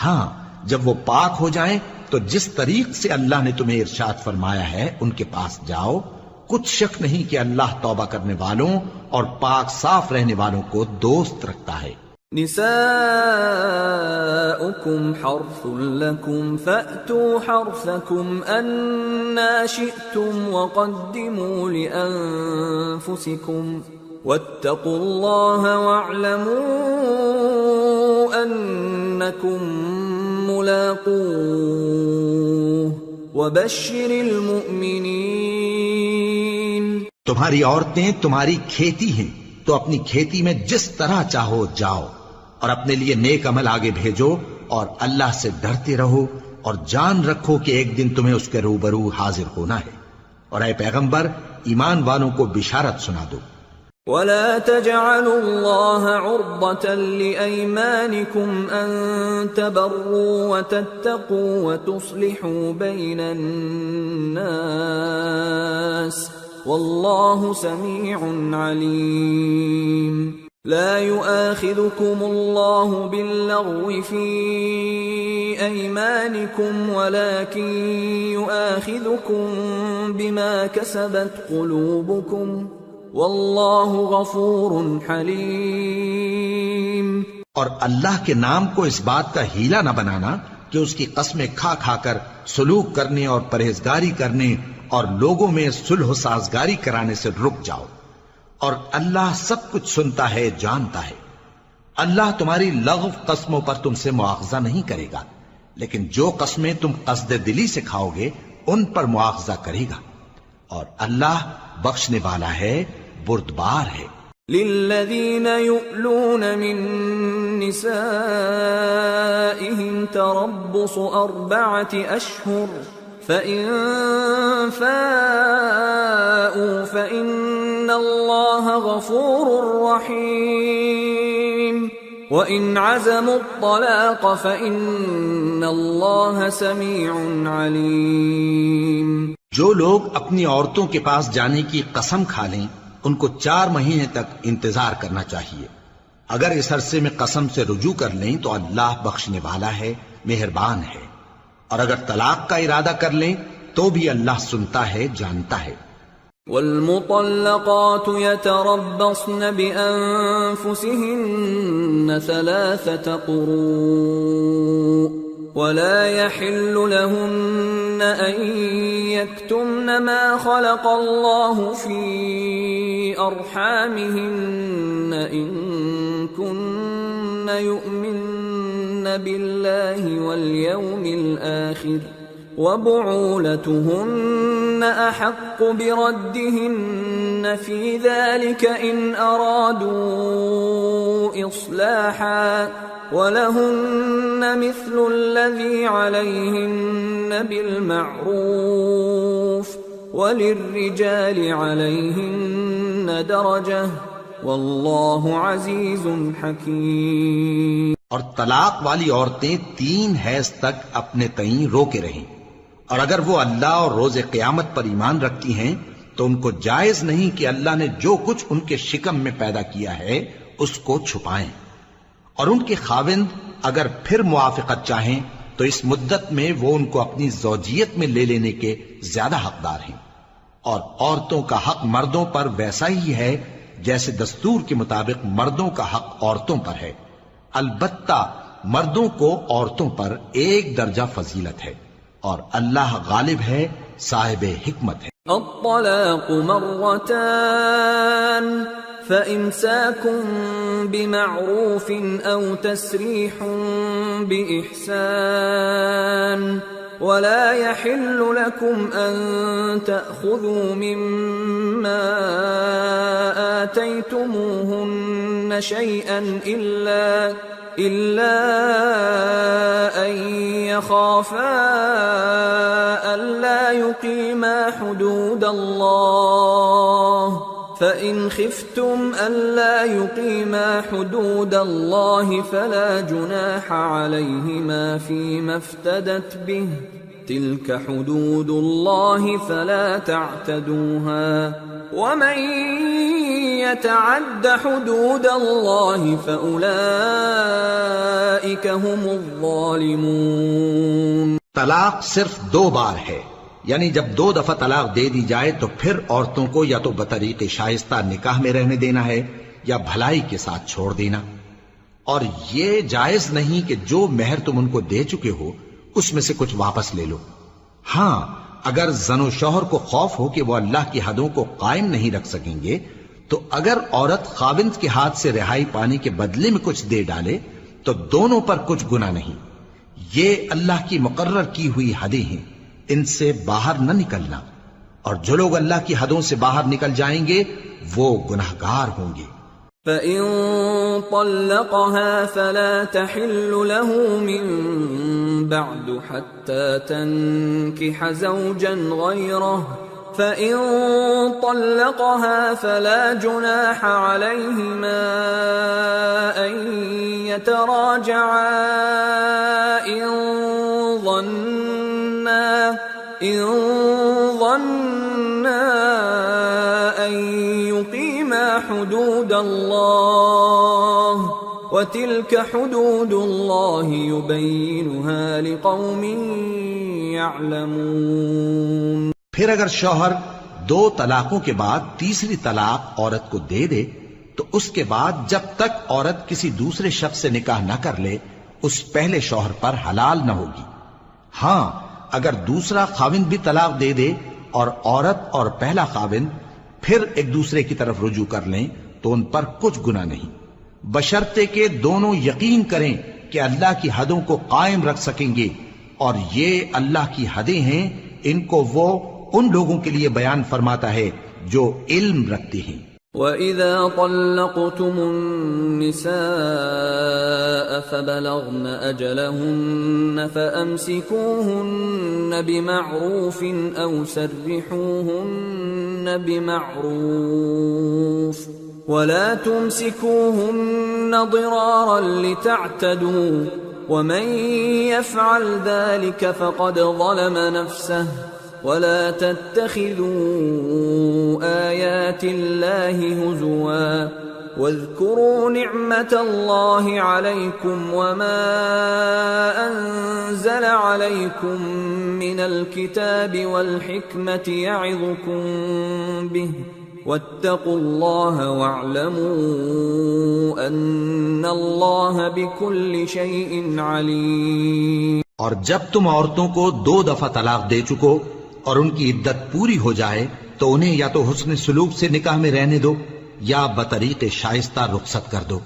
ہاں جب وہ پاک ہو جائیں تو جس طریق سے اللہ نے تمہیں ارشاد فرمایا ہے ان کے پاس جاؤ. کچھ شک نہیں کہ اللہ توبہ کرنے والوں اور پاک صاف رہنے والوں کو دوست رکھتا ہے. نساؤكم حرث لكم فأتوا حرثكم أنا شئتم وقدموا لأنفسكم واتقوا الله واعلموا أنكم ملاقوه وبشر المؤمنين. تمہاری عورتیں تمہاری کھیتی ہیں تو اپنی کھیتی میں جس طرح چاہو جاؤ، اور اپنے لیے نیک عمل آگے بھیجو، اور اللہ سے ڈرتے رہو، اور جان رکھو کہ ایک دن تمہیں اس کے روبرو حاضر ہونا ہے. اور اے پیغمبر ایمان والوں کو بشارت سنا دو. ولا تجعلوا الله عرضة لأيمانكم أن تبروا وتتقوا وتصلحوا بين الناس والله سميع عليم. لا يؤاخذكم الله باللغو في أيمانكم ولكن يؤاخذكم بما كسبت قلوبكم واللہ غفور حلیم. اور اللہ کے نام کو اس بات کا ہیلا نہ بنانا کہ اس کی قسمیں کھا کھا کر سلوک کرنے اور پرہیزگاری کرنے اور لوگوں میں صلح و سازگاری کرانے سے رک جاؤ. اور اللہ سب کچھ سنتا ہے، جانتا ہے. اللہ تمہاری لغو قسموں پر تم سے مواخذہ نہیں کرے گا، لیکن جو قسمیں تم قصد دلی سے کھاؤ گے ان پر مواخذہ کرے گا. اور اللہ بخشنے والا ہے، بردبار ہے. للذین یؤلون من نسائهم تربص 4 أشهر فإن فاءوا فإن الله غفور رحيم وإن عزموا الطلاق فإن الله سميع عليم. جو لوگ اپنی عورتوں کے پاس جانے کی قسم کھا لیں ان کو 4 مہینے تک انتظار کرنا چاہیے. اگر اس عرصے میں قسم سے رجوع کر لیں تو اللہ بخشنے والا ہے، مہربان ہے. اور اگر طلاق کا ارادہ کر لیں تو بھی اللہ سنتا ہے، جانتا ہے. والمطلقات يتربصن بأنفسهن 3 قروء ولا يحل لهن أن يكتمن ما خلق الله في أرحامهن إن كن يؤمن بالله واليوم الآخر وبعولتهن أحق بردهن في ذلك إن أرادوا إصلاحا ولهن مثل الذي عليهن بالمعروف وللرجال عليهن درجة والله عزيز حكيم. اور طلاق والی عورتیں 3 حیض تک اپنے تئیں روکے رہیں، اور اگر وہ اللہ اور روز قیامت پر ایمان رکھتی ہیں تو ان کو جائز نہیں کہ اللہ نے جو کچھ ان کے شکم میں پیدا کیا ہے اس کو چھپائیں. اور ان کے خاوند اگر پھر موافقت چاہیں تو اس مدت میں وہ ان کو اپنی زوجیت میں لے لینے کے زیادہ حقدار ہیں. اور عورتوں کا حق مردوں پر ویسا ہی ہے جیسے دستور کے مطابق مردوں کا حق عورتوں پر ہے. البتہ مردوں کو عورتوں پر 1 درجہ فضیلت ہے، اور اللہ غالب ہے، صاحب حکمت ہے. الطلاق مرتان فإمساك بمعروف أو تسريح بإحسان ولا يحل لكم أن تأخذوا مما آتيتموهن شيئا إلا أن يخافا ألا يقيما حدود الله فإن خفتم ألا يقيما حدود الله فلا جناح عليهما فيما افتدت به تلك حدود الله فلا تعتدوها ومن يتعد حدود الله فأولئك هم الظالمون. طلاق صرف 2 بار ہے، یعنی جب 2 دفعہ طلاق دے دی جائے تو پھر عورتوں کو یا تو بطریق شائستہ نکاح میں رہنے دینا ہے یا بھلائی کے ساتھ چھوڑ دینا. اور یہ جائز نہیں کہ جو مہر تم ان کو دے چکے ہو اس میں سے کچھ واپس لے لو. ہاں اگر زن و شوہر کو خوف ہو کہ وہ اللہ کی حدوں کو قائم نہیں رکھ سکیں گے تو اگر عورت خاوند کے ہاتھ سے رہائی پانے کے بدلے میں کچھ دے ڈالے تو دونوں پر کچھ گناہ نہیں. یہ اللہ کی مقرر کی ہوئی حدیں ہیں، ان سے باہر نہ نکلنا، اور جو لوگ اللہ کی حدوں سے باہر نکل جائیں گے وہ گناہگار ہوں گے. فَإِن طَلَّقَهَا فَلَا تَحِلُّ لَهُ مِن بَعْدُ حَتَّى تَنكِحَ زَوْجًا غَيْرَهُ فَإِن طَلَّقَهَا فَلَا جُنَاحَ عَلَيْهِمَا أَن يَتَرَاجَعَا إِن ظَنَّا أَن يُقِيمَا حُدُودَ اللَّهِ وَتِلْكَ حُدُودُ اللَّهِ يُبَيِّنُهَا لِقَوْمٍ يَعْلَمُونَ. پھر اگر شوہر 2 طلاقوں کے بعد تیسری طلاق عورت کو دے دے تو اس کے بعد جب تک عورت کسی دوسرے شخص سے نکاح نہ کر لے اس پہلے شوہر پر حلال نہ ہوگی. ہاں اگر دوسرا خاوند بھی طلاق دے دے اور عورت اور پہلا خاوند پھر ایک دوسرے کی طرف رجوع کر لیں تو ان پر کچھ گناہ نہیں، بشرطے کہ دونوں یقین کریں کہ اللہ کی حدوں کو قائم رکھ سکیں گے، اور یہ اللہ کی حدیں ہیں، ان کو وہ ان لوگوں کے لیے بیان فرماتا ہے جو علم رکھتے ہیں. وَإِذَا طَلَّقْتُمُ النِّسَاءَ فَبَلَغْنَ أَجَلَهُنَّ فَأَمْسِكُوهُنَّ بِمَعْرُوفٍ أَوْ سَرِّحُوهُنَّ بِمَعْرُوفٍ وَلَا تُمْسِكُوهُنَّ ضِرَارًا لِتَعْتَدُوا وَمَن يَفْعَلْ ذَلِكَ فَقَدْ ظَلَمَ نَفْسَهُ وَلَا تَتَّخِذُوا آيَاتِ اللَّهِ هُزُوًا واذكروا نعمة الله عليكم وما أنزل عليكم من الكتاب والحكمة يعظكم به واتقوا الله واعلموا أن الله بكل شيء عليم. اور جب تم عورتوں کو 2 دفعہ طلاق دے چکو اور ان کی عدت پوری ہو جائے تو انہیں یا تو حسن سلوک سے نکاح میں رہنے دو یا بطریق شائستہ رخصت کر دو،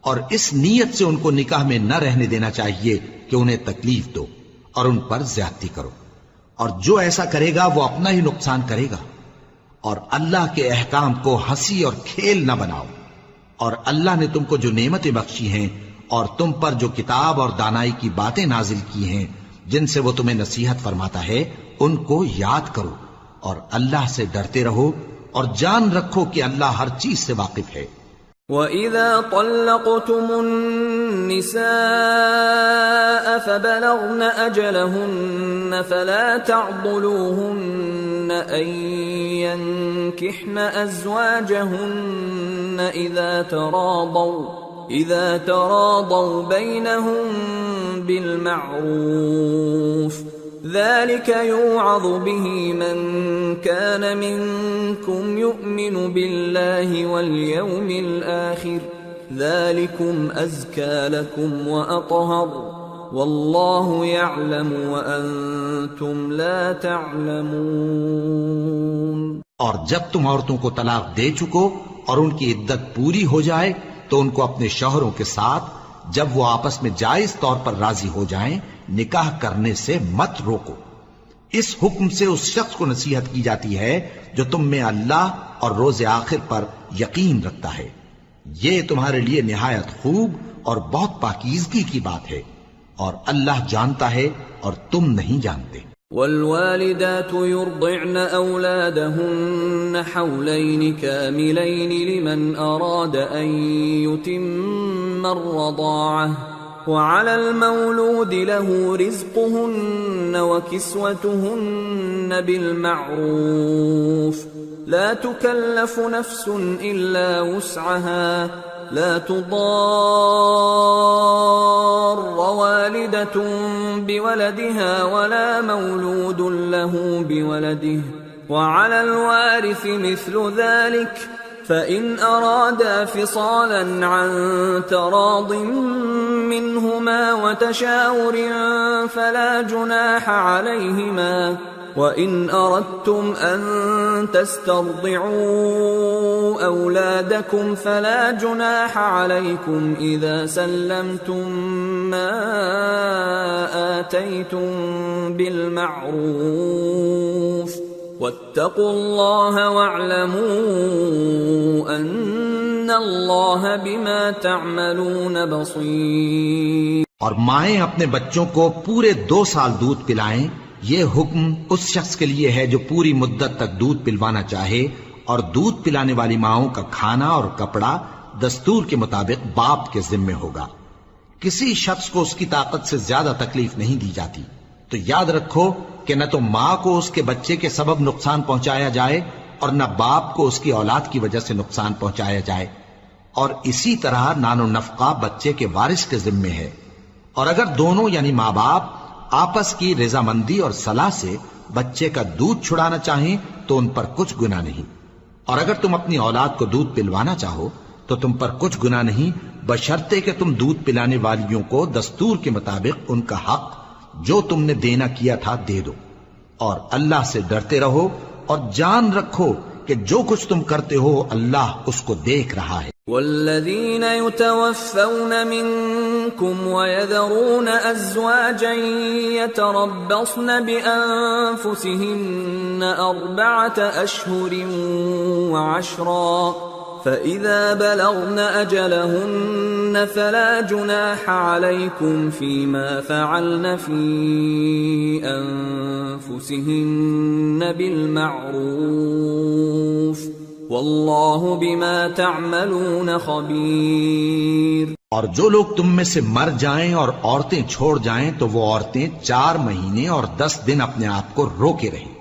اور اس نیت سے ان کو نکاح میں نہ رہنے دینا چاہیے کہ انہیں تکلیف دو اور ان پر زیادتی کرو، اور جو ایسا کرے گا وہ اپنا ہی نقصان کرے گا. اور اللہ کے احکام کو ہنسی اور کھیل نہ بناؤ، اور اللہ نے تم کو جو نعمتیں بخشی ہیں اور تم پر جو کتاب اور دانائی کی باتیں نازل کی ہیں جن سے وہ تمہیں نصیحت فرماتا ہے ان کو یاد کرو، اور اللہ سے ڈرتے رہو اور جان رکھو کہ اللہ ہر چیز سے واقف ہے. وَإِذَا طَلَّقْتُمُ النِّسَاءَ فَبَلَغْنَ أَجَلَهُنَّ فَلَا تَعْضُلُوهُنَّ أَن يَنكِحْنَ أَزْوَاجَهُنَّ إِذَا تَرَاضَوْا بَيْنَهُم بِالْمَعْرُوفِ ذلك يوعظ به من كان منكم يؤمن بالله واليوم الآخر ذلكم أزكى لكم وأطهر والله يعلم وأنتم لا تعلمون. اور جب تم عورتوں کو طلاق دے چکو اور ان کی عدت پوری ہو جائے تو ان کو اپنے شوہروں کے ساتھ جب وہ آپس میں جائز طور پر راضی ہو جائیں نکاح کرنے سے مت روکو. اس حکم سے اس شخص کو نصیحت کی جاتی ہے جو تم میں اللہ اور روز آخر پر یقین رکھتا ہے. یہ تمہارے لیے نہایت خوب اور بہت پاکیزگی کی بات ہے، اور اللہ جانتا ہے اور تم نہیں جانتے. والوالدات يرضعن أولادهن حولين كاملين لمن أراد أن يتم الرضاعة وعلى المولود له رزقهن وكسوتهن بالمعروف لا تكلف نفس إلا وسعها لا تضار والدة بولدها ولا مولود له بولده وعلى الوارث مثل ذلك فإن أرادا فصالا عن تراض منهما وتشاور فلا جناح عليهما وإن أردتم أن تسترضعوا أولادكم فلا جناح عليكم إذا سلمتم ما آتيتم بالمعروف واتقوا الله واعلموا أن الله بما تعملون بصير. اور مائیں اپنے بچوں کو پورے 2 سال دودھ پلائیں، یہ حکم اس شخص کے لیے ہے جو پوری مدت تک دودھ پلوانا چاہے، اور دودھ پلانے والی ماؤں کا کھانا اور کپڑا دستور کے مطابق باپ کے ذمے ہوگا. کسی شخص کو اس کی طاقت سے زیادہ تکلیف نہیں دی جاتی. تو یاد رکھو کہ نہ تو ماں کو اس کے بچے کے سبب نقصان پہنچایا جائے اور نہ باپ کو اس کی اولاد کی وجہ سے نقصان پہنچایا جائے، اور اسی طرح نان و نفقہ بچے کے وارث کے ذمے ہے. اور اگر دونوں یعنی ماں باپ آپس کی رضامندی اور صلاح سے بچے کا دودھ چھڑانا چاہیں تو ان پر کچھ گناہ نہیں، اور اگر تم اپنی اولاد کو دودھ پلوانا چاہو تو تم پر کچھ گناہ نہیں، بشرطے کہ تم دودھ پلانے والیوں کو دستور کے مطابق ان کا حق جو تم نے دینا کیا تھا دے دو. اور اللہ سے ڈرتے رہو اور جان رکھو کہ جو کچھ تم کرتے ہو اللہ اس کو دیکھ رہا ہے. والذین یتوفون منکم ویذرون ازواجا یتربصن بانفسهن 4 اشہر وعشرا فإذا بلغن أجلهن فلا جناح عليكم فيما فعلن في أنفسهن بالمعروف والله بما تعملون خبير. اور جو لوگ تم میں سے مر جائیں اور عورتیں چھوڑ جائیں تو وہ عورتیں 4 مہینے اور 10 دن اپنے آپ کو روکے رہیں،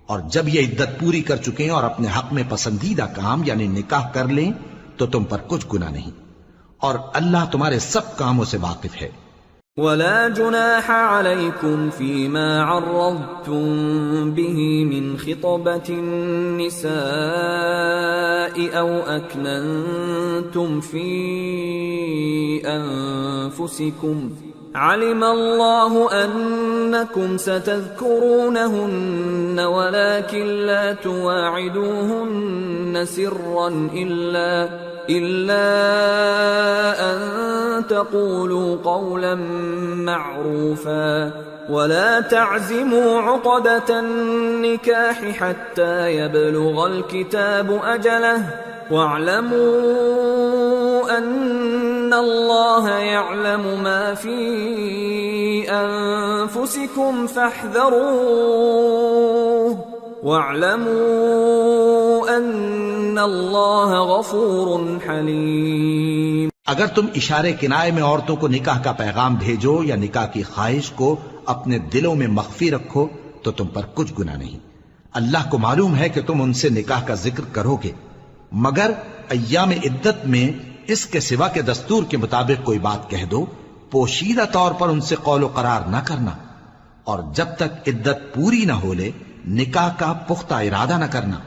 اور جب یہ عدت پوری کر چکیں اور اپنے حق میں پسندیدہ کام یعنی نکاح کر لیں تو تم پر کچھ گناہ نہیں، اور اللہ تمہارے سب کاموں سے واقف ہے۔ ولا جناح عليكم فيما عرضتم به من خطبة النساء أو أكننتم في أنفسكم علم الله أنكم ستذكرونهن ولكن لا تواعدوهن سرا إلا أن تقولوا قولا معروفا ولا تعزموا عقدة النكاح حتى يبلغ الكتاب أجله واعلموا أن الله يعلم ما في أنفسكم فاحذروه واعلموا أن الله غفور حليم۔ اگر تم اشارے کنائے میں عورتوں کو نکاح کا پیغام بھیجو یا نکاح کی خواہش کو اپنے دلوں میں مخفی رکھو تو تم پر کچھ گناہ نہیں۔ اللہ کو معلوم ہے کہ تم ان سے نکاح کا ذکر کرو گے، مگر ایام عدت میں اس کے سوا کے دستور کے مطابق کوئی بات کہہ دو، پوشیدہ طور پر ان سے قول و قرار نہ کرنا، اور جب تک عدت پوری نہ ہو لے نکاح کا پختہ ارادہ نہ کرنا،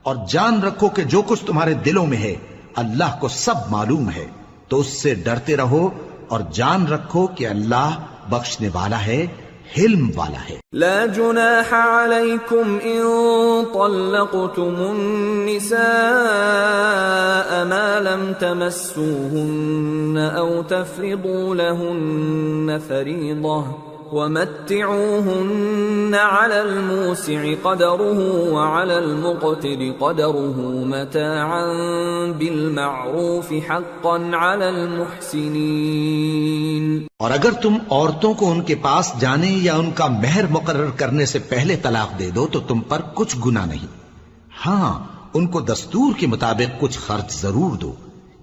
اور جان رکھو کہ جو کچھ تمہارے دلوں میں ہے اللہ کو سب معلوم ہے، تو اس سے ڈرتے رہو اور جان رکھو کہ اللہ بخشنے والا ہے، حلم والا ہے۔ لا جناح عليكم إن طلقتم النساء ما لم تمسوهن أو تفرضوا لهن فريضة ومتعوهن على الموسع قدره وعلى المقتر قدره متاعا بالمعروف حقا على المحسنين۔ اور اگر تم عورتوں کو ان کے پاس جانے یا ان کا مہر مقرر کرنے سے پہلے طلاق دے دو تو تم پر کچھ گناہ نہیں، ہاں ان کو دستور کے مطابق کچھ خرچ ضرور دو،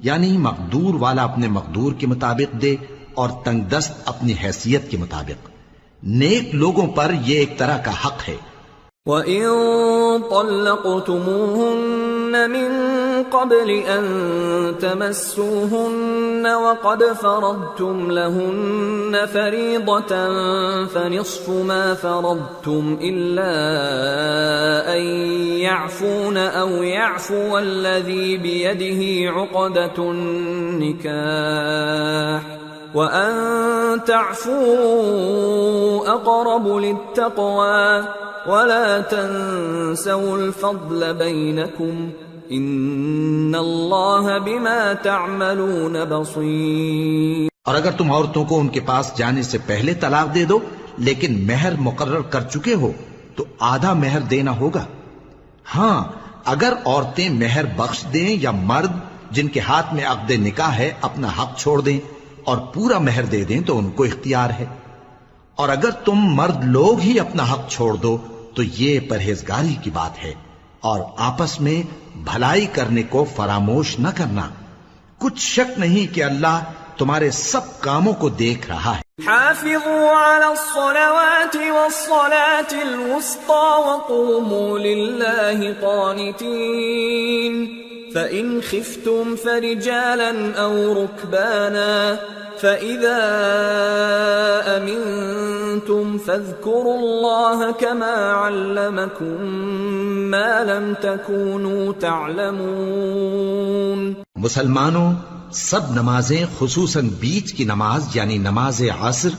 یعنی مقدور والا اپنے مقدور کے مطابق دے اور تنگ دست اپنی حیثیت کے مطابق۔ نیک لوگوں پر یہ ایک طرح کا حق ہے۔ وَإِن طَلَّقْتُمُوهُنَّ مِن قَبْلِ أَن تَمَسُّوهُنَّ وَقَدْ فَرَضْتُمْ لَهُنَّ فَرِيضَةً فَنِصْفُ مَا فَرَضْتُمْ إِلَّا أَن يَعْفُونَ أَوْ يَعْفُوَ الَّذِي بِيَدِهِ عُقْدَةُ النِّكَاحِ وَأَن تَعْفُوا أَقْرَبُ لِلتَّقْوَى وَلَا تَنسَوُا الْفَضْلَ بَيْنَكُمْ إِنَّ اللَّهَ بِمَا تَعْمَلُونَ بَصِيرٌ۔ اور اگر تم عورتوں کو ان کے پاس جانے سے پہلے طلاق دے دو لیکن مہر مقرر کر چکے ہو تو آدھا مہر دینا ہوگا۔ ہاں اگر عورتیں مہر بخش دیں یا مرد جن کے ہاتھ میں عقد نکاح ہے اپنا حق چھوڑ دیں اور پورا مہر دے دیں تو ان کو اختیار ہے، اور اگر تم مرد لوگ ہی اپنا حق چھوڑ دو تو یہ پرہیزگاری کی بات ہے، اور آپس میں بھلائی کرنے کو فراموش نہ کرنا، کچھ شک نہیں کہ اللہ تمہارے سب کاموں کو دیکھ رہا ہے۔ حافظوا على الصلوات والصلاة الوسطى وقوموا لله قانتين فإن خفتم فرجالا أو ركبانا فإذا أمنتم فاذكروا الله كما علمكم ما لم تكونوا تعلمون۔ مسلمانوں سب نمازیں خصوصاً بیچ کی نماز یعنی نماز عصر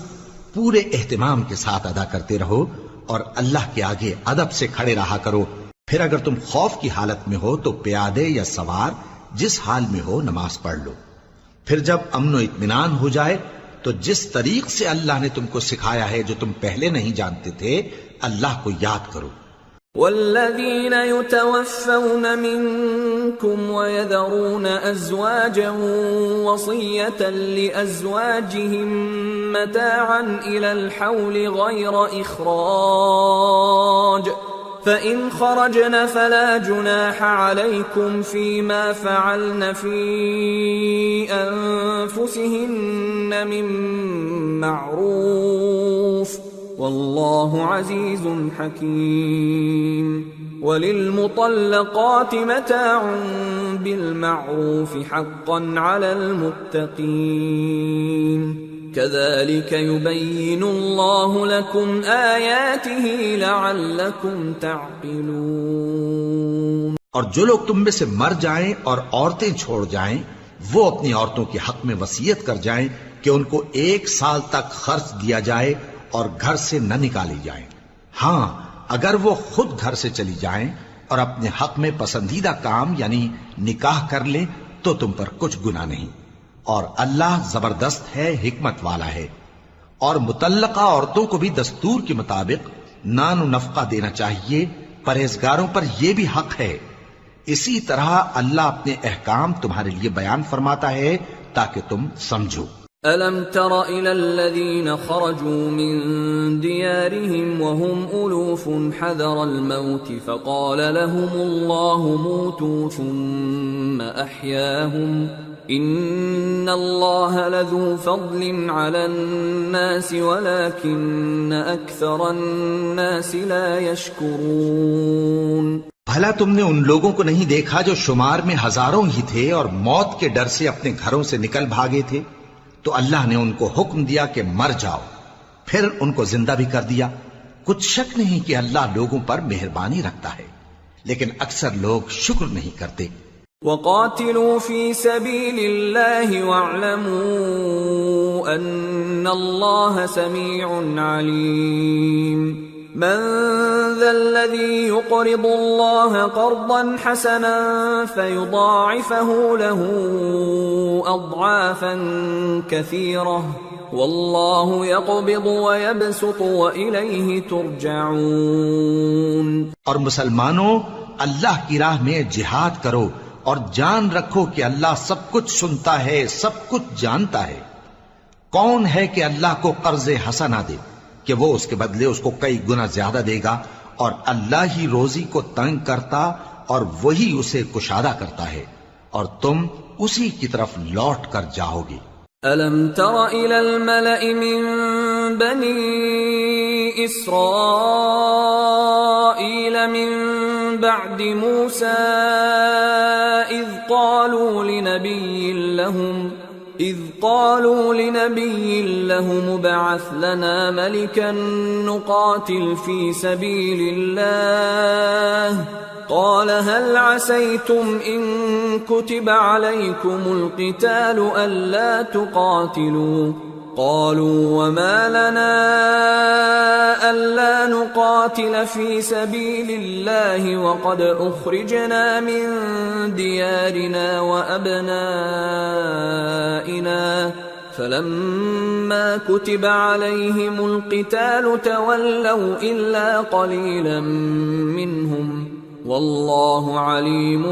پورے اہتمام کے ساتھ ادا کرتے رہو اور اللہ کے آگے ادب سے کھڑے رہا کرو، پھر اگر تم خوف کی حالت میں ہو تو پیادے یا سوار جس حال میں ہو نماز پڑھ لو، پھر جب امن و اطمینان ہو جائے تو جس طریق سے اللہ نے تم کو سکھایا ہے جو تم پہلے نہیں جانتے تھے اللہ کو یاد کرو۔ والذین یتوفون منکم ویذرون ازواجا وصیة لازواجهم متاعا الى الحول غیر اخراج فإن خرجن فلا جناح عليكم فيما فعلن في أنفسهن من معروف والله عزيز حكيم۔ وَلِلْمُطَلَّقَاتِ مَتَاعٌ بِالْمَعْرُوفِ حَقًّا عَلَى الْمُتَّقِينَ كَذَلِكَ يُبَيِّنُ اللَّهُ لَكُمْ آيَاتِهِ لَعَلَّكُمْ تَعْقِلُونَ۔ اور جو لوگ تم میں سے مر جائیں اور عورتیں چھوڑ جائیں، وہ اپنی عورتوں کے حق میں وصیت کر جائیں کہ ان کو 1 سال تک خرچ دیا جائے اور گھر سے نہ نکالی جائیں۔ ہاں، اگر وہ خود گھر سے چلی جائیں اور اپنے حق میں پسندیدہ کام یعنی نکاح کر لیں تو تم پر کچھ گناہ نہیں، اور اللہ زبردست ہے، حکمت والا ہے۔ اور مطلقہ عورتوں کو بھی دستور کے مطابق نان و نفقہ دینا چاہیے، پرہیزگاروں پر یہ بھی حق ہے۔ اسی طرح اللہ اپنے احکام تمہارے لیے بیان فرماتا ہے تاکہ تم سمجھو۔ أَلَمْ تَرَ إِلَى الَّذِينَ خَرَجُوا مِن دِيَارِهِمْ وَهُمْ أُلُوفٌ حَذَرَ الْمَوْتِ فَقَالَ لَهُمُ اللَّهُ مُوتُوا ثُمَّ أَحْيَاهُمْ إِنَّ اللَّهَ لَذُو فَضْلٍ عَلَى النَّاسِ وَلَكِنَّ أَكْثَرَ النَّاسِ لَا يَشْكُرُونَ۔ بھلا تم نے ان لوگوں کو نہیں دیکھا جو شمار میں ہزاروں ہی تھے اور موت کے ڈر سے اپنے گھروں سے نکل بھاگے تھے؟ تو اللہ نے ان کو حکم دیا کہ مر جاؤ، پھر ان کو زندہ بھی کر دیا۔ کچھ شک نہیں کہ اللہ لوگوں پر مہربانی رکھتا ہے، لیکن اکثر لوگ شکر نہیں کرتے۔ وَقَاتِلُوا فِي سَبِيلِ اللَّهِ وَاعْلَمُوا أَنَّ اللَّهَ سَمِيعٌ عَلِيمٌ۔ مَنْ ذَا الَّذِي يُقْرِضُ اللَّهَ قَرْضًا حَسَنًا فَيُضَاعِفَهُ لَهُ أَضْعَافًا كَثِيرَةً وَاللَّهُ يَقْبِضُ وَيَبْسُطُ وَإِلَيْهِ تُرْجَعُونَ۔ اور مسلمانوں، اللہ کی راہ میں جہاد کرو اور جان رکھو کہ اللہ سب کچھ سنتا ہے، سب کچھ جانتا ہے۔ کون ہے کہ اللہ کو قرض حسنہ دے کہ وہ اس کے بدلے اس کو کئی گنا زیادہ دے گا، اور اللہ ہی روزی کو تنگ کرتا اور وہی اسے کشادہ کرتا ہے، اور تم اسی کی طرف لوٹ کر جاؤ گے۔ أَلَمْ تَرَ إِلَى الْمَلَإِ مِن بَنِي إِسْرَائِيلَ مِن بَعْدِ مُوسَى إِذْ قَالُوا لِنَبِيٍّ لَّهُمُ ابْعَثْ لَنَا مَلِكًا نُقَاتِلْ فِي سَبِيلِ اللَّهِ قَالَ هَلْ عَسَيْتُمْ إِن كُتِبَ عَلَيْكُمُ الْقِتَالُ أَلَّا تُقَاتِلُوا قَالُوا وَمَا لَنَا أَلَّا نُقَاتِلَ فِي سَبِيلِ اللَّهِ وَقَدْ أُخْرِجْنَا مِن دِيَارِنَا وَأَبْنَائِنَا فَلَمَّا كُتِبَ عَلَيْهِمُ الْقِتَالُ تَوَلَّوْا إِلَّا قَلِيلًا مِّنْهُمْ وَاللَّهُ عَلِيمٌ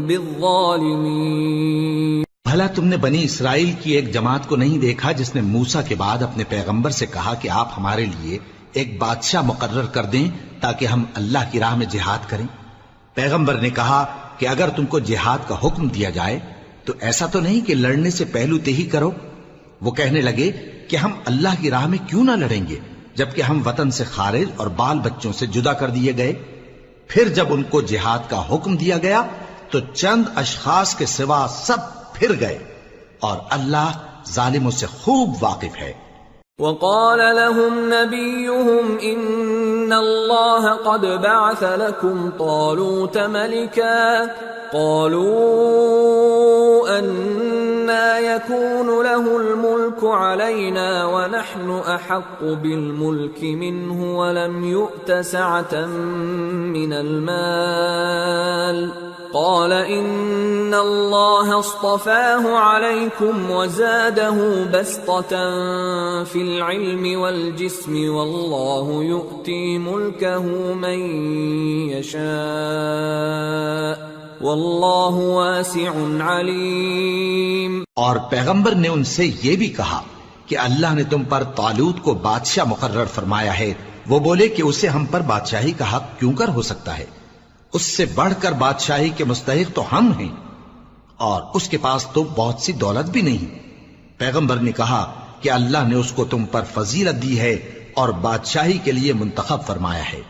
بِالظَّالِمِينَ۔ بھلا تم نے بنی اسرائیل کی ایک جماعت کو نہیں دیکھا جس نے موسیٰ کے بعد اپنے پیغمبر سے کہا کہ آپ ہمارے لیے ایک بادشاہ مقرر کر دیں تاکہ ہم اللہ کی راہ میں جہاد کریں؟ پیغمبر نے کہا کہ اگر تم کو جہاد کا حکم دیا جائے تو ایسا تو نہیں کہ لڑنے سے پہلو تہی کرو۔ وہ کہنے لگے کہ ہم اللہ کی راہ میں کیوں نہ لڑیں گے جبکہ ہم وطن سے خارج اور بال بچوں سے جدا کر دیے گئے۔ پھر جب ان کو جہاد کا حکم دیا گیا تو چند اشخاص کے سوا سب پھر گئے، اور اللہ ظالموں سے خوب واقف ہے۔ وقال لهم نبيهم إن الله قد بعث لكم طالوت ملكا قالوا أنى يكون له الملك علينا ونحن أحق بالملك منه ولم يؤت سعة من المال قال إن الله اصطفاه عليكم وزاده بسطة في العلم والجسم والله يؤتي ملكه من يشاء واللہ واسع علیم۔ اور پیغمبر نے ان سے یہ بھی کہا کہ اللہ نے تم پر طالوت کو بادشاہ مقرر فرمایا ہے۔ وہ بولے کہ اسے ہم پر بادشاہی کا حق کیوں کر ہو سکتا ہے؟ اس سے بڑھ کر بادشاہی کے مستحق تو ہم ہیں، اور اس کے پاس تو بہت سی دولت بھی نہیں۔ پیغمبر نے کہا کہ اللہ نے اس کو تم پر فضیلت دی ہے اور بادشاہی کے لیے منتخب فرمایا ہے۔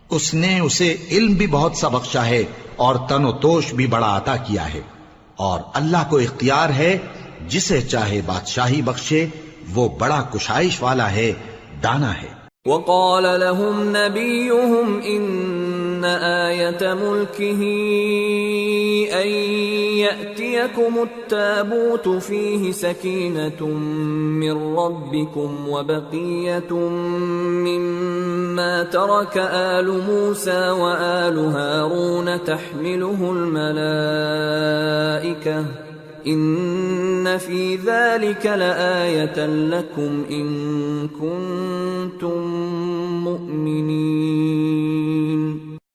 اس نے اسے علم بھی بہت سا بخشا ہے اور تن و توش بھی بڑا عطا کیا ہے، اور اللہ کو اختیار ہے جسے چاہے بادشاہی بخشے، وہ بڑا کشائش والا ہے، دانا ہے۔ وقال لهم نبيهم إن آية ملكه أن يأتيكم التابوت فيه سكينة من ربكم وبقية مما ترك آل موسى وآل هارون تحمله الملائكة ان فی ذلک لآیۃ لکم ان کنتم مؤمنین۔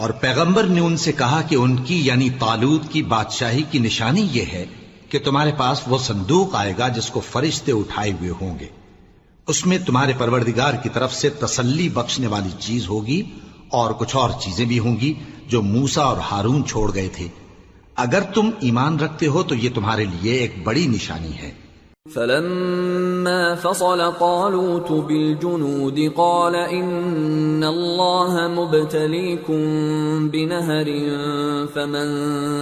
اور پیغمبر نے ان سے کہا کہ ان کی یعنی طالوت کی بادشاہی کی نشانی یہ ہے کہ تمہارے پاس وہ صندوق آئے گا جس کو فرشتے اٹھائے ہوئے ہوں گے، اس میں تمہارے پروردگار کی طرف سے تسلی بخشنے والی چیز ہوگی اور کچھ اور چیزیں بھی ہوں گی جو موسیٰ اور ہارون چھوڑ گئے تھے۔ اگر تم ایمان رکھتے ہو تو یہ تمہارے لیے ایک بڑی نشانی ہے۔ فلما فصل طالوت بالجنود قال ان الله مبتليكم بنهر فمن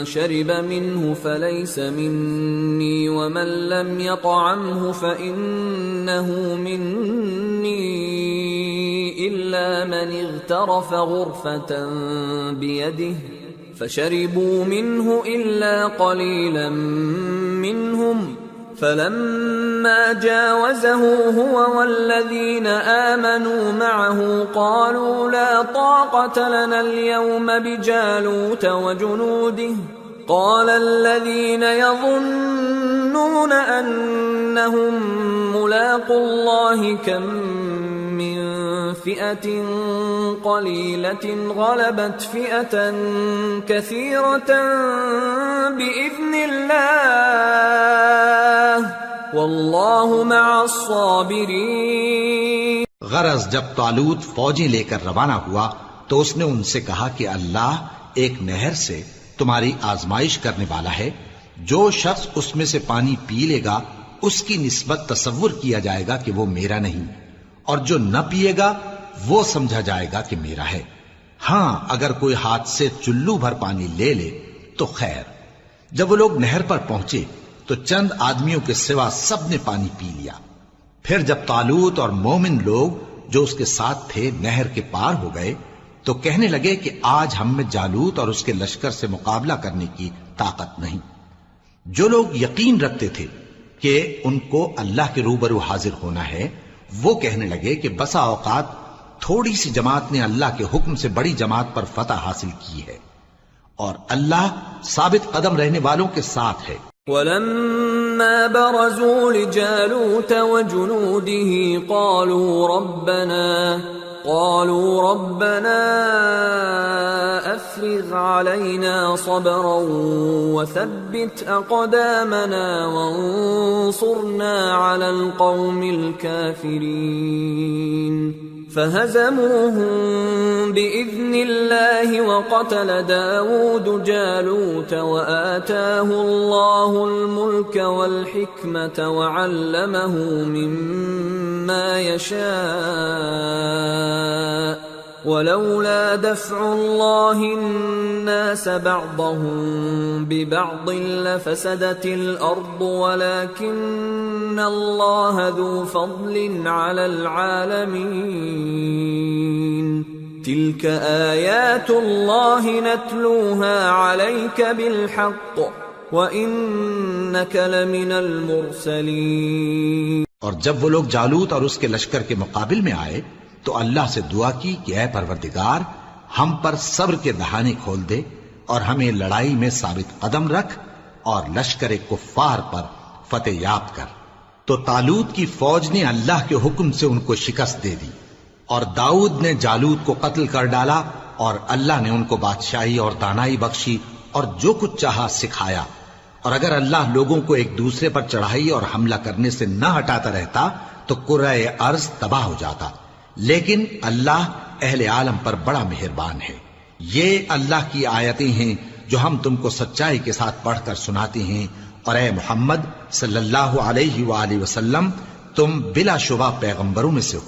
شرب منه فليس مني ومن لم يطعمه فإنه مني إلا من اغترف غرفة بيده فشربوا منه إلا قليلا منهم فلما جاوزه هو والذين آمنوا معه قالوا لا طاقة لنا اليوم بجالوت وجنوده قال الذين يظنون أنهم ملاقو الله كم من فئة قليلة غلبت فئة كثيرة بإذن الله والله مع الصابرين۔ غرض جب طالوت فوجیں لے کر روانہ ہوا تو اس نے ان سے کہا کہ اللہ ایک نہر سے تمہاری آزمائش کرنے والا ہے، جو شخص اس میں سے پانی پی لے گا اس کی نسبت تصور کیا جائے گا کہ وہ میرا نہیں، اور جو نہ پیے گا وہ سمجھا جائے گا کہ میرا ہے۔ ہاں اگر کوئی ہاتھ سے چلو بھر پانی لے لے تو خیر۔ جب وہ لوگ نہر پر پہنچے تو چند آدمیوں کے سوا سب نے پانی پی لیا۔ پھر جب طالوت اور مومن لوگ جو اس کے ساتھ تھے نہر کے پار ہو گئے تو کہنے لگے کہ آج ہم میں جالوت اور اس کے لشکر سے مقابلہ کرنے کی طاقت نہیں۔ جو لوگ یقین رکھتے تھے کہ ان کو اللہ کے روبرو حاضر ہونا ہے، وہ کہنے لگے کہ بسا اوقات تھوڑی سی جماعت نے اللہ کے حکم سے بڑی جماعت پر فتح حاصل کی ہے، اور اللہ ثابت قدم رہنے والوں کے ساتھ ہے۔ وَلَمَّا بَرَزُوا لِجَالُوتَ وَجُنُودِهِ قالوا ربنا افرغ علينا صبرا وثبت اقدامنا وانصرنا على القوم الكافرين فهزموهم بإذن الله وقتل داود جالوت وآتاه الله الملك والحكمة وعلمه مما يشاء ولولا دفع الله الناس بعضهم ببعض لفسدت الأرض ولكن الله ذو فضل على العالمين تلك آيات الله نتلوها عليك بالحق وإنك لمن المرسلين۔ اور جب وہ لوگ جالوت اور اس کے لشکر کے مقابل میں آئے تو اللہ سے دعا کی کہ اے پروردگار ہم پر صبر کے دہانے کھول دے اور ہمیں لڑائی میں ثابت قدم رکھ اور لشکر کفار پر فتح یاب کر۔ تو طالوت کی فوج نے اللہ کے حکم سے ان کو شکست دے دی، اور داؤد نے جالوت کو قتل کر ڈالا، اور اللہ نے ان کو بادشاہی اور دانائی بخشی اور جو کچھ چاہا سکھایا۔ اور اگر اللہ لوگوں کو ایک دوسرے پر چڑھائی اور حملہ کرنے سے نہ ہٹاتا رہتا تو کرۂ ارض تباہ ہو جاتا، لیکن اللہ اہل عالم پر بڑا مہربان ہے۔ یہ اللہ کی آیتیں ہیں جو ہم تم کو سچائی کے ساتھ پڑھ کر سناتے ہیں، اور اے محمد صلی اللہ علیہ وآلہ وسلم تم بلا شبہ پیغمبروں میں سے ہو۔